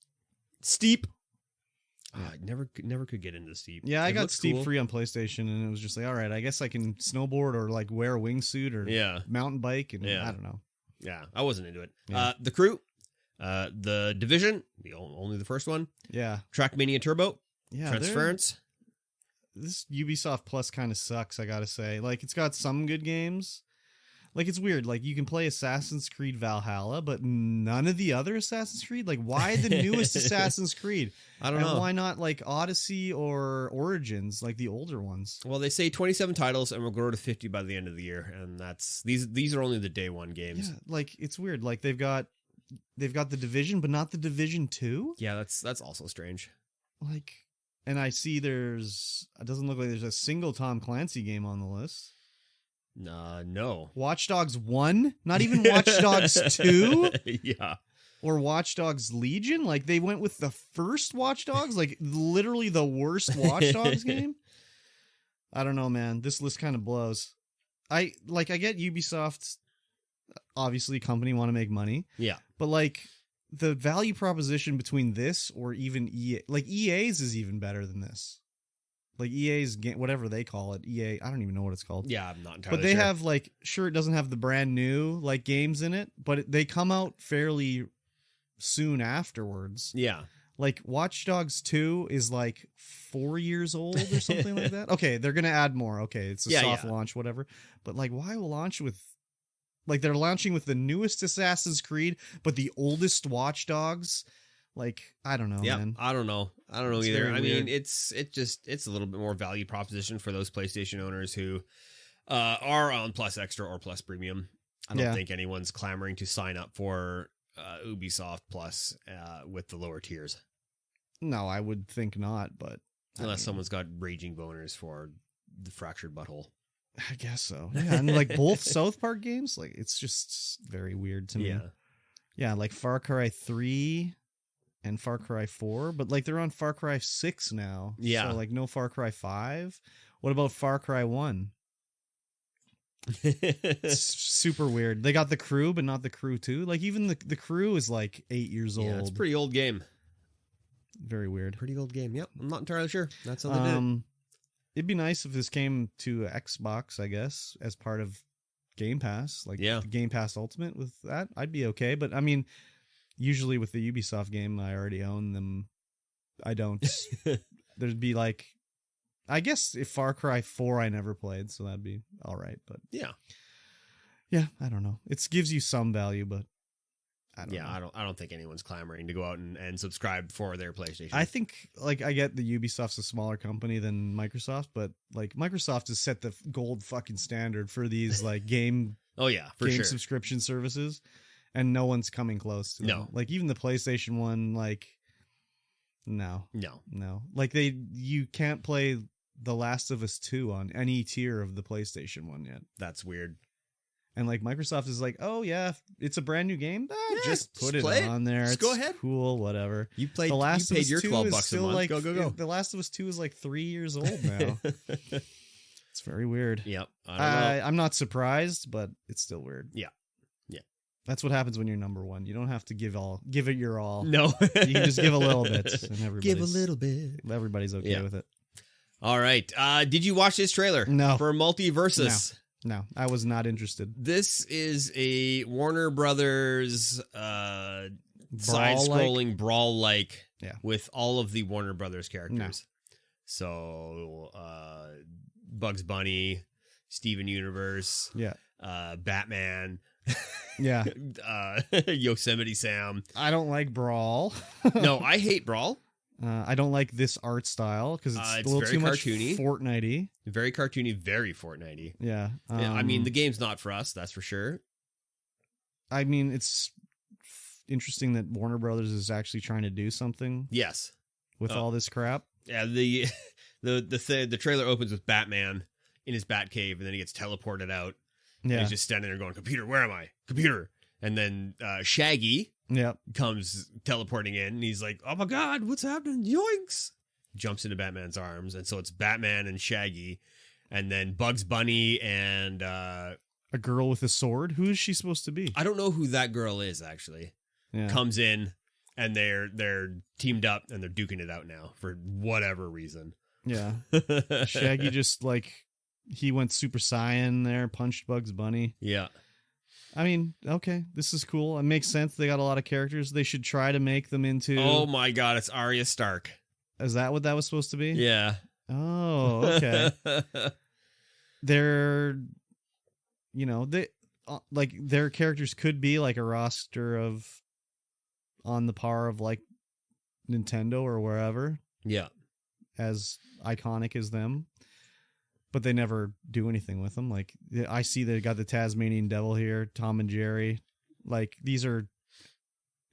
Steep. I never could get into Steep. Yeah, I got Steep free on PlayStation, and it was just like, all right, I guess I can snowboard or like wear a wingsuit or mountain bike, and I don't know. Yeah, I wasn't into it. Yeah. The Crew, The Division, only the first one. Yeah. Trackmania Turbo. Yeah. Transference. This Ubisoft Plus kind of sucks, I gotta say. Like, it's got some good games. Like, it's weird. Like, you can play Assassin's Creed Valhalla, but none of the other Assassin's Creed? Like, why the newest Assassin's Creed? I don't know. Why not, like, Odyssey or Origins, like the older ones? Well, they say 27 titles, and we'll grow to 50 by the end of the year, and these are only the day one games. Yeah, like, it's weird. Like, they've got The Division, but not The Division 2? Yeah, that's also strange. Like, and I see it doesn't look like there's a single Tom Clancy game on the list. No. Watch Dogs 1? Not even Watch Dogs 2? Yeah. Or Watch Dogs Legion? Like, they went with the first Watch Dogs? Like, literally the worst Watch Dogs game? I don't know, man. This list kind of blows. I get Ubisoft, obviously, company want to make money. Yeah. But, like, the value proposition between this or even EA, like EA's is even better than this. Like EA's game, whatever they call it, EA, I don't even know what it's called. Yeah, I'm not entirely But they sure. have like, sure, it doesn't have the brand new like games in it, but they come out fairly soon afterwards. Yeah. Like Watch Dogs 2 is like 4 years old or something like that. Okay, they're gonna add more. Okay, it's a soft launch, whatever. But like, why launch with? Like they're launching with the newest Assassin's Creed, but the oldest Watch Dogs. Like, I don't know, man. I don't know It's either. very I weird. mean, it's a little bit more value proposition for those PlayStation owners who are on Plus Extra or Plus Premium. I don't think anyone's clamoring to sign up for Ubisoft Plus with the lower tiers. No, I would think not, but Unless someone's got raging boners for the fractured butthole. I guess so. Yeah, and like both South Park games, like it's just very weird to me. Yeah. Yeah, like Far Cry 3 and Far Cry 4, but like they're on Far Cry 6 now. Yeah. So like no Far Cry 5. What about Far Cry 1? It's super weird. They got the Crew, but not the Crew 2. Like even the Crew is like 8 years old. Yeah, it's a pretty old game. Very weird. Pretty old game. Yep. I'm not entirely sure. That's how they did it. It'd be nice if this came to Xbox, I guess, as part of Game Pass, like the Game Pass Ultimate with that. I'd be okay. But I mean, usually with the Ubisoft game, I already own them. I don't. There'd be like, I guess if Far Cry 4 I never played, so that'd be all right. But yeah, I don't know. It gives you some value, but I don't know. I don't think anyone's clamoring to go out and subscribe for their PlayStation. I think like I get the Ubisoft's a smaller company than Microsoft, but like Microsoft has set the gold fucking standard for these like game subscription services, and no one's coming close to them. No. Like even the PlayStation one, like no. Like you can't play The Last of Us 2 on any tier of the PlayStation one yet. That's weird. And like Microsoft is like, oh yeah, it's a brand new game. Just put it on there. Just go ahead. Cool, whatever. You paid your $12 a month. Like, go. The Last of Us 2 is like 3 years old now. It's very weird. Yep. I don't know. I'm not surprised, but it's still weird. Yeah. That's what happens when you're number one. You don't have to give it your all. No. You can just give a little bit, and give a little bit. Everybody's okay with it. All right. Did you watch this trailer? No. For Multiversus? No, I was not interested. This is a Warner Brothers side-scrolling brawl-like with all of the Warner Brothers characters. No. So Bugs Bunny, Steven Universe, Batman, Yosemite Sam. I don't like Brawl. No, I hate Brawl. I don't like this art style because it's a little very too cartoony. much Fortnite-y. Very cartoony, very Fortnite-y. Yeah. I mean, the game's not for us, that's for sure. I mean, it's interesting that Warner Brothers is actually trying to do something. Yes. With all this crap. Yeah, the trailer opens with Batman in his Batcave, and then he gets teleported out. Yeah. And he's just standing there going, "Computer, where am I? Computer." And then Shaggy comes teleporting in, and he's like, "Oh my God, what's happening? Yoinks!" Jumps into Batman's arms, and so it's Batman and Shaggy, and then Bugs Bunny and a girl with a sword. Who is she supposed to be? I don't know who that girl is actually. Yeah. Comes in, and they're teamed up, and they're duking it out now for whatever reason. Yeah, Shaggy just like he went Super Saiyan there, punched Bugs Bunny. Yeah. I mean, okay, this is cool. It makes sense. They got a lot of characters. They should try to make them into... Oh my God, it's Arya Stark. Is that what that was supposed to be? Yeah. Oh, okay. They're, they like their characters could be like a roster of on the par of like Nintendo or wherever. Yeah. As iconic as them. But they never do anything with them. Like I see they got the Tasmanian Devil here, Tom and Jerry. Like these are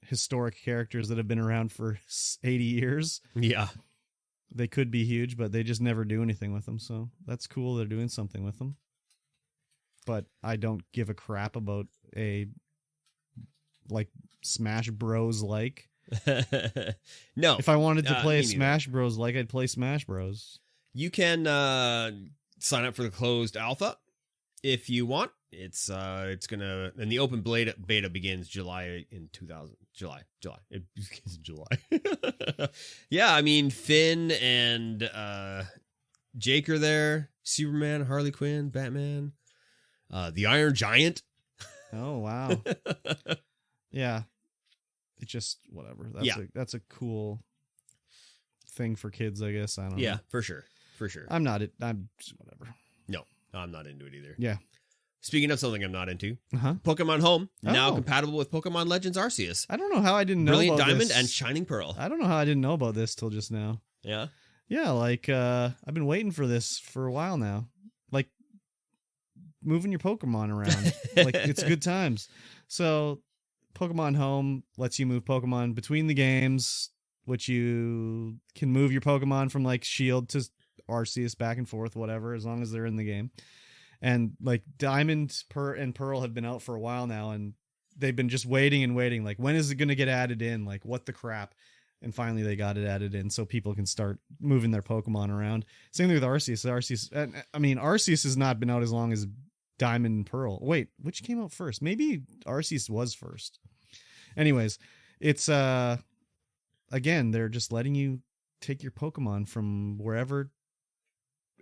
historic characters that have been around for 80 years. Yeah. They could be huge, but they just never do anything with them. So that's cool. They're doing something with them. But I don't give a crap about a like Smash Bros. Like. No. If I wanted to play Smash Bros. Like, I'd play Smash Bros. You can sign up for the closed alpha if you want. It's gonna, and the open beta begins July. It begins in July. Yeah, I mean Finn and Jake are there. Superman, Harley Quinn, Batman, the Iron Giant. Oh wow. Yeah. It's just whatever. That's a cool thing for kids, I guess. I don't know. Yeah, for sure. I'm just whatever. No, I'm not into it either. Yeah. Speaking of something I'm not into, Uh-huh. Pokemon Home, now Oh. compatible with Pokemon Legends Arceus. I don't know how I didn't know Brilliant about Diamond this. and Shining Pearl. I don't know how I didn't know about this till just now. Yeah. Yeah, like I've been waiting for this for a while now. Like moving your Pokemon around. Like it's good times. So Pokemon Home lets you move Pokemon between the games, which you can move your Pokemon from like Shield to Arceus back and forth, whatever, as long as they're in the game. And like Diamond and Pearl have been out for a while now, and they've been just waiting and waiting. Like, when is it going to get added in? Like, what the crap? And finally they got it added in so people can start moving their Pokemon around. Same thing with Arceus. Arceus has not been out as long as Diamond and Pearl. Wait, which came out first? Maybe Arceus was first. Anyways, it's again, they're just letting you take your Pokemon from wherever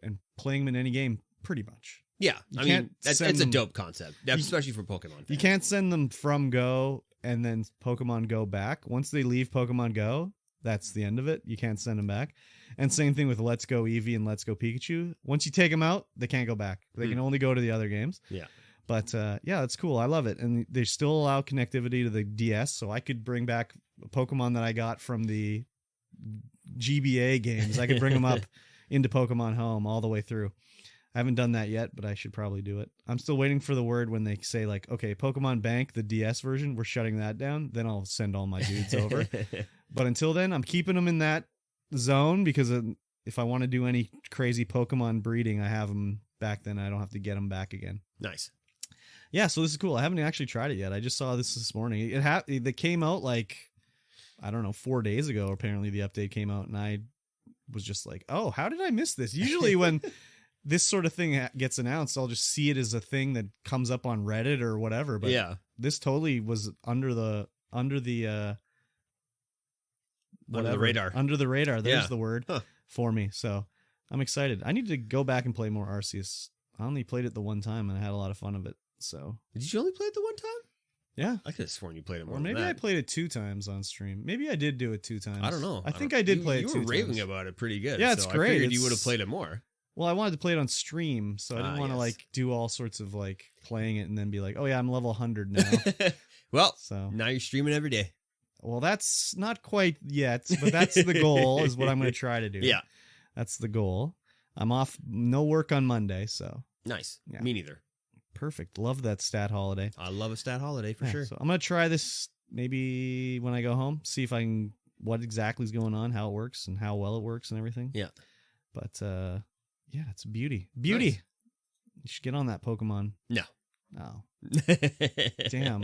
and playing them in any game, pretty much. Yeah, You I can't mean, that's send a them- dope concept, especially for Pokemon fans. You can't send them from Go and then Pokemon Go back. Once they leave Pokemon Go, that's the end of it. You can't send them back. And same thing with Let's Go Eevee and Let's Go Pikachu. Once you take them out, they can't go back. They can only go to the other games. Yeah. But yeah, it's cool. I love it. And they still allow connectivity to the DS, so I could bring back a Pokemon that I got from the GBA games. I could bring them up into Pokemon Home all the way through. I haven't done that yet, but I should probably do it. I'm still waiting for the word when they say, like, okay, Pokemon Bank, the DS version, we're shutting that down. Then I'll send all my dudes over. But until then, I'm keeping them in that zone because if I want to do any crazy Pokemon breeding, I have them back then. I don't have to get them back again. Nice. Yeah, so this is cool. I haven't actually tried it yet. I just saw this morning. It came out like, I don't know, 4 days ago. Apparently the update came out, and I was just like, oh, how did I miss this? Usually when this sort of thing gets announced, I'll just see it as a thing that comes up on Reddit or whatever. But yeah, this totally was under the radar. Under the radar. There's Yeah. the word for me. So I'm excited. I need to go back and play more Arceus. I only played it the one time and I had a lot of fun of it. So did you only play it the one time? yeah. I could have sworn you played it more. Or than maybe that. I played it 2 times on stream. Maybe I did do it 2 times. I don't know. I think I did play it 2 times. You were raving about it pretty good. Yeah, it's so great. I figured you It's- would have played it more. Well, I wanted to play it on stream, so I didn't want to yes. like do all sorts of like playing it and then be like, oh yeah, I'm level 100 now. Well, So now you're streaming every day. well, that's not quite yet, but that's the goal. Is what I'm going to try to do. Yeah, That's the goal. I'm off, no work on Monday, so nice. Yeah. Me neither. perfect. Love that stat holiday. I love a stat holiday for Yeah, sure. So I'm gonna try this maybe when I go home. See if I can what exactly is going on, how it works, and how well it works, and everything. Yeah. But yeah, it's beauty. Beauty. Nice. You should get on that Pokemon. No. Oh, damn.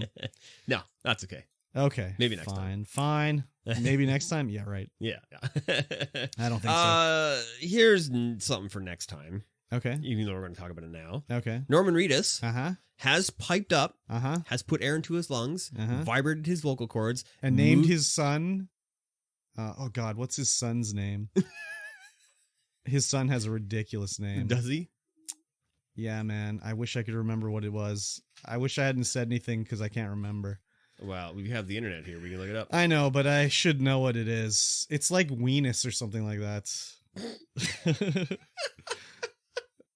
No, that's okay. Okay. Maybe next time. Fine. Maybe next time. Yeah. Right. Yeah. I don't think so. Here's something for next time, Okay. even though we're going to talk about it now. Okay. Norman Reedus Uh-huh. has piped up, Uh-huh. has put air into his lungs, Uh-huh. vibrated his vocal cords, And named moved- his son. Oh God, what's his son's name? His son has a ridiculous name. Does he? Yeah, man. I wish I could remember what it was. I wish I hadn't said anything because I can't remember. Well, we have the internet here. We can look it up. I know, but I should know what it is. It's like Weenus or something like that.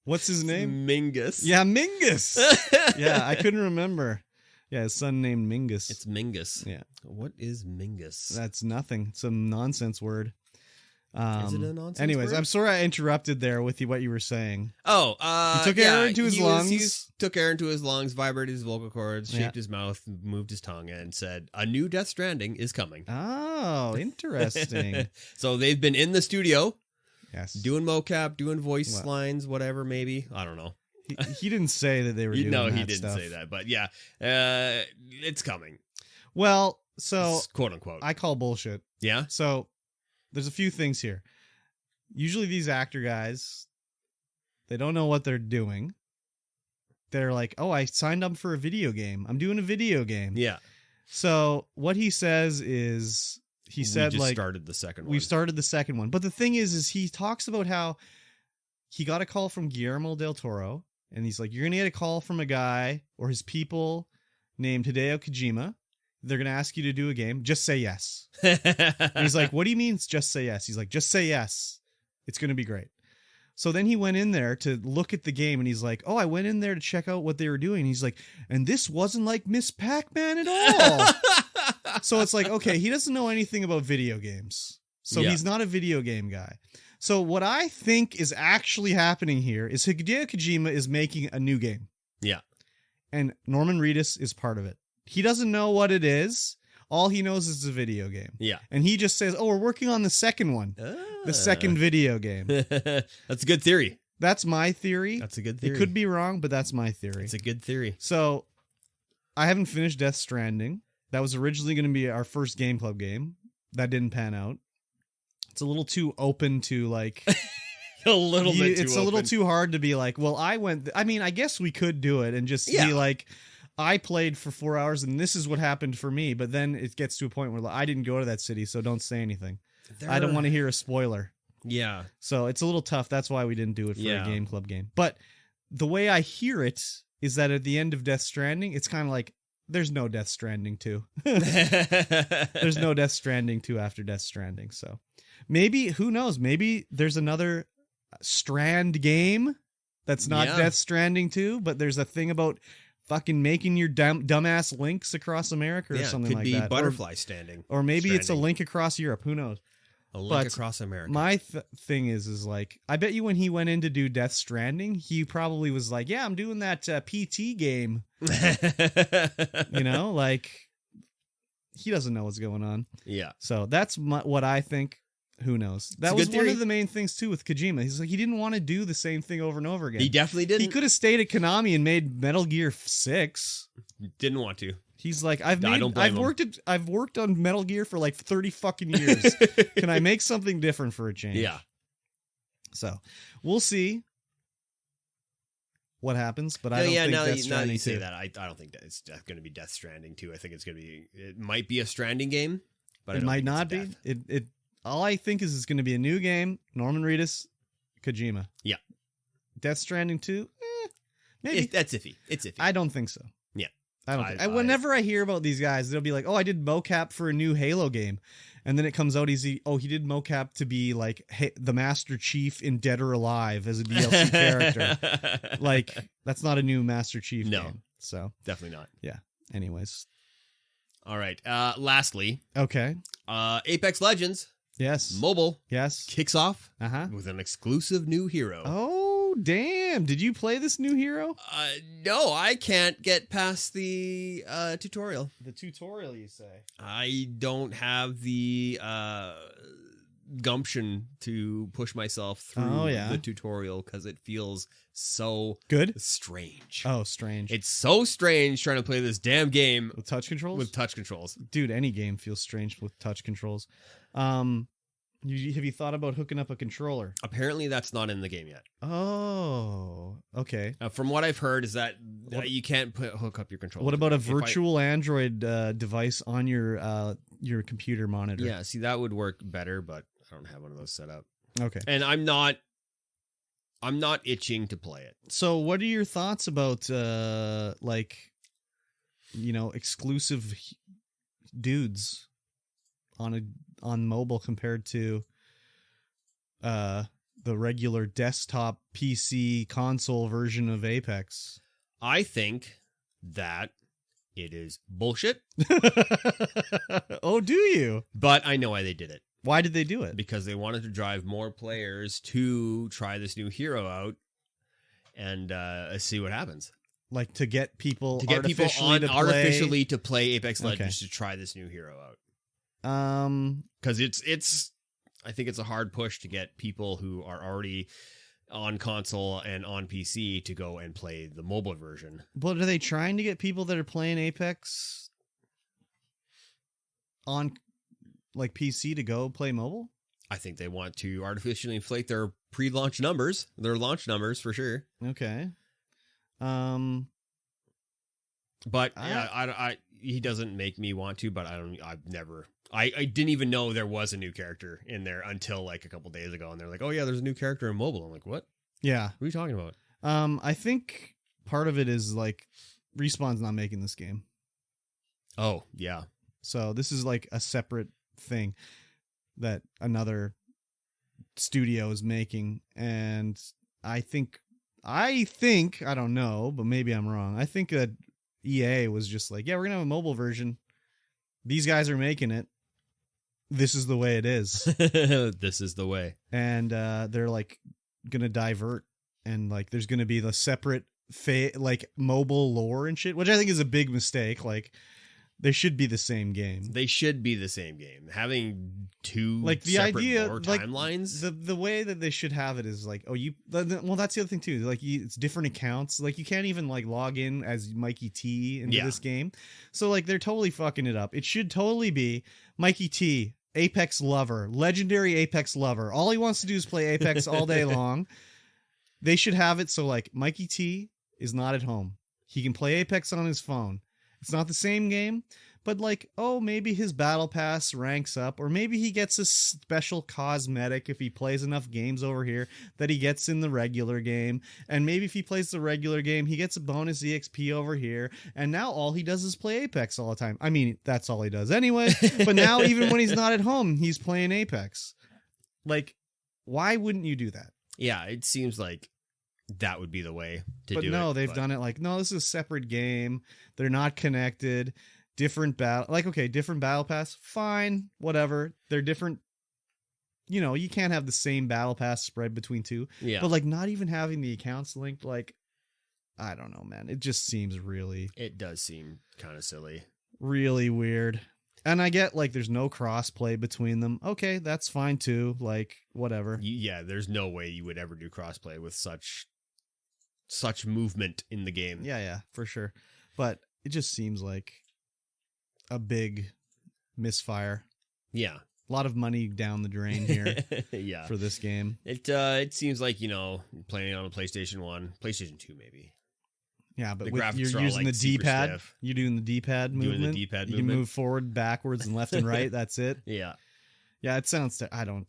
What's his name? Mingus. Yeah, Mingus. Yeah, I couldn't remember. Yeah, his son named Mingus. It's Mingus. Yeah. What is Mingus? That's nothing. It's a nonsense word. Is it a nonsense Anyways, word? I'm sorry I interrupted there with what you were saying. Oh, He took air into his lungs. He took air into his lungs, vibrated his vocal cords, Yeah. shaped his mouth, moved his tongue, and said, "A new Death Stranding is coming." Oh, interesting. So they've been in the studio Yes. doing mocap, doing voice What? lines, whatever. Maybe I don't know. He didn't say that they were doing No, that he didn't stuff. say that, but yeah, it's coming. Well, so Quote unquote. I call bullshit. Yeah. So there's a few things here. Usually these actor guys, they don't know what they're doing. they're like, oh, I signed up for a video game. I'm doing a video game. Yeah. So what he says is, he said, like, started the second one. We've started the second one. But the thing is he talks about how he got a call from Guillermo del Toro, and he's like, you're going to get a call from a guy or his people named Hideo Kojima. They're going to ask you to do a game. Just say yes. And he's like, what do you mean just say yes? He's like, just say yes. It's going to be great. So then he went in there to look at the game, and he's like, oh, I went in there to check out what they were doing. And he's like, and this wasn't like Miss Pac-Man at all. So it's like, okay, he doesn't know anything about video games. So he's not a video game guy. So what I think is actually happening here is Hideo Kojima is making a new game. Yeah. And Norman Reedus is part of it. He doesn't know what it is. All he knows is a video game. Yeah. And he just says, oh, we're working on the second one. The second video game. That's a good theory. That's my theory. That's a good theory. It could be wrong, but that's my theory. It's a good theory. So I haven't finished Death Stranding. That was originally going to be our first Game Club game. That didn't pan out. It's a little too open to like... a little bit too It's open. a little too hard to be like, well, I guess we could do it and just be like, I played for 4 hours and this is what happened for me. But then it gets to a point where like, I didn't go to that city, so don't say anything. I don't want to hear a spoiler. Yeah. So it's a little tough. That's why we didn't do it for a Game Club game. But the way I hear it is that at the end of Death Stranding, it's kind of like, there's no Death Stranding 2. There's no Death Stranding 2 after Death Stranding. So maybe, who knows? Maybe there's another Strand game that's not Death Stranding 2, but there's a thing about fucking making your dumbass links across America or something like that. Could be Butterfly Standing. Or maybe Stranding. It's a link across Europe. Who knows? A link across America. My thing is like, I bet you when he went in to do Death Stranding, he probably was like, yeah, I'm doing that PT game. You know, like, he doesn't know what's going on. Yeah. So that's what I think. Who knows? That was one of the main things, too, with Kojima. He's like, he didn't want to do the same thing over and over again. He definitely didn't. He could have stayed at Konami and made Metal Gear 6. Didn't want to. He's like, I've worked on Metal Gear for like 30 fucking years. Can I make something different for a change? Yeah. So we'll see what happens, but I don't think now Death Stranding you say 2. that, I don't think that it's going to be Death Stranding 2. I think it's going to be, it might be a Stranding game, but it might not be. It all I think is it's going to be a new game. Norman Reedus, Kojima. Yeah. Death Stranding 2. Maybe that's iffy. It's iffy. I don't think so. Yeah. I don't think. Whenever I hear about these guys, they'll be like, "Oh, I did mocap for a new Halo game," and then it comes out he did mocap to be like the Master Chief in Dead or Alive as a DLC character. Like, that's not a new Master Chief game. So definitely not. Yeah. Anyways. All right. Lastly. Okay. Apex Legends. Yes. Mobile. Yes. Kicks off with an exclusive new hero. Oh, damn. Did you play this new hero? No, I can't get past the tutorial. The tutorial, you say? I don't have the gumption to push myself through the tutorial because it feels so strange. Oh, strange. It's so strange trying to play this damn game with touch controls? Dude, any game feels strange with touch controls. Have you thought about hooking up a controller? Apparently that's not in the game yet. Oh, okay. From what I've heard is that you can't hook up your controller. What about a virtual Android device on your computer monitor? Yeah, see, that would work better, but I don't have one of those set up. Okay. And I'm not itching to play it. So what are your thoughts about exclusive dudes on mobile compared to the regular desktop PC console version of Apex? I think that it is bullshit. Oh, do you? But I know why they did it. Why did they do it? Because they wanted to drive more players to try this new hero out and see what happens. Like to get people artificially to play Apex Legends to try this new hero out. Because it's I think it's a hard push to get people who are already on console and on PC to go and play the mobile version. But are they trying to get people that are playing Apex on like PC to go play mobile? I think they want to artificially inflate their pre-launch numbers, their launch numbers for sure. Okay. But he doesn't make me want to. But I didn't even know there was a new character in there until like a couple days ago, and they're like, "Oh yeah, there's a new character in mobile." I'm like, "What? Yeah. What are you talking about?" I think part of it is like Respawn's not making this game. Oh yeah. So this is like a separate thing that another studio is making, and I think I don't know, but maybe I'm wrong. I think that EA was just like, yeah, we're gonna have a mobile version. These guys are making it. This is the way it is. This is the way. And they're like gonna divert, and like there's gonna be the separate like mobile lore and shit, which I think is a big mistake. Like they should be the same game. They should be the same game. Having two like the separate idea, lore like timelines. The way that they should have it is like, well, that's the other thing too. Like it's different accounts. Like you can't even like log in as MikeyT into this game. So like they're totally fucking it up. It should totally be MikeyT, Apex lover, legendary Apex lover. All he wants to do is play Apex all day long. They should have it so like MikeyT is not at home. He can play Apex on his phone. It's not the same game, but like, oh, maybe his battle pass ranks up, or maybe he gets a special cosmetic if he plays enough games over here that he gets in the regular game. And maybe if he plays the regular game, he gets a bonus EXP over here. And now all he does is play Apex all the time. I mean, that's all he does anyway. But now even when he's not at home, he's playing Apex. Like, why wouldn't you do that? Yeah, it seems like that would be the way to do it. But no, they've done it like, no, this is a separate game. They're not connected. Different battle, like, okay, different battle pass, fine, whatever. They're different. You know, you can't have the same battle pass spread between two. Yeah. But like not even having the accounts linked, like, I don't know, man. It just seems It does seem kind of silly. really weird. And I get like there's no crossplay between them. Okay, that's fine too. Like, whatever. Yeah, there's no way you would ever do crossplay with such movement in the game. Yeah, for sure. But it just seems like a big misfire. Yeah. A lot of money down the drain here yeah. for this game. It seems like, you know, playing on a PlayStation 1, PlayStation 2 maybe. Yeah, but The you're graphics are all, using like, the super D-pad. stiff. You're doing the D-pad movement. Doing the D-pad you movement. can move forward, backwards, and left and right. That's it. Yeah. Yeah, it sounds... I don't...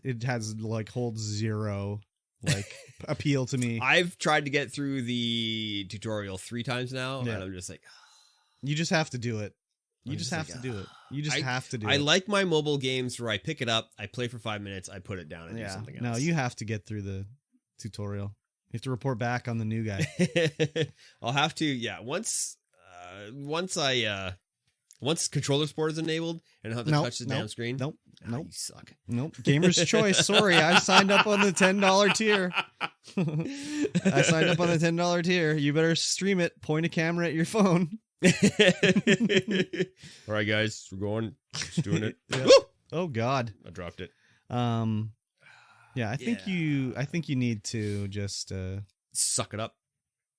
It has, like, holds zero, like, appeal to me. I've tried to get through the tutorial 3 times now, and I'm just like... You just have to do it. You just have to do it. You just have to do it. I like my mobile games where I pick it up, I play for 5 minutes, I put it down and do something else. No, you have to get through the tutorial. You have to report back on the new guy. I'll have to, yeah. Once controller support is enabled and I have to touch the damn screen. Nope. You suck. Nope. Gamer's choice. Sorry, I signed up on the $10 tier. I signed up on the $10 tier. You better stream it. Point a camera at your phone. All right, guys, we're going. Just doing it. Yeah. Oh God, I dropped it. Yeah, I think you need to just suck it up.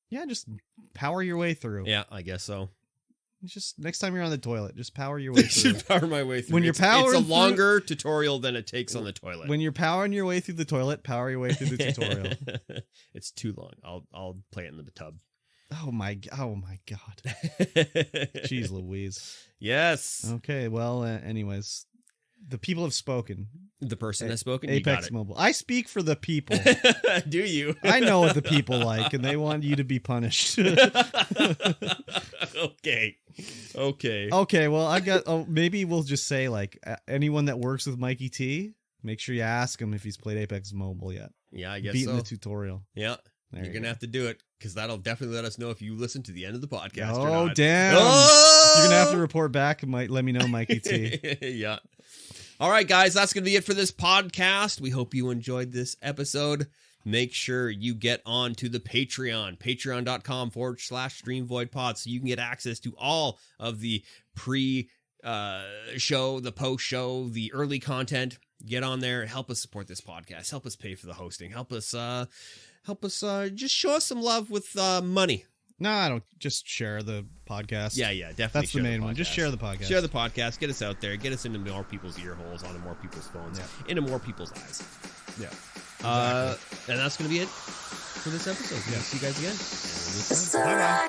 Yeah, just power your way through. Yeah, I guess so. Just next time you're on the toilet, just power your way through. Power my way through. When you're powering, it's a longer tutorial than it takes on the toilet. When you're powering your way through the toilet, power your way through the tutorial. It's too long. I'll play it in the tub. Oh my God. Jeez Louise. Yes. Okay, well, anyways, the people have spoken. The person has spoken. Apex Mobile. I speak for the people. Do you? I know what the people like, and they want you to be punished. Okay. Okay, well, I got... Oh, maybe we'll just say, like, anyone that works with MikeyT, make sure you ask him if he's played Apex Mobile yet. Yeah, I guess Beating the tutorial. Yeah. You're going to have to do it, because that'll definitely let us know if you listen to the end of the podcast or Oh, not. damn. Oh! You're going to have to report back and let me know, MikeyT. Yeah. All right, guys, that's going to be it for this podcast. We hope you enjoyed this episode. Make sure you get on to the Patreon, patreon.com/StreamVoidPod, so you can get access to all of the pre-show, the post-show, the early content. Get on there. Help us support this podcast. Help us pay for the hosting. Help us just show us some love with money. No, I don't. Just share the podcast. Yeah, definitely. That's the main one. Just share the podcast. Share the podcast. Get us out there. Get us into more people's ear holes, onto more people's phones, into more people's eyes. Yeah. Exactly. And that's going to be it. for this episode. Yeah. See you guys again. Bye bye.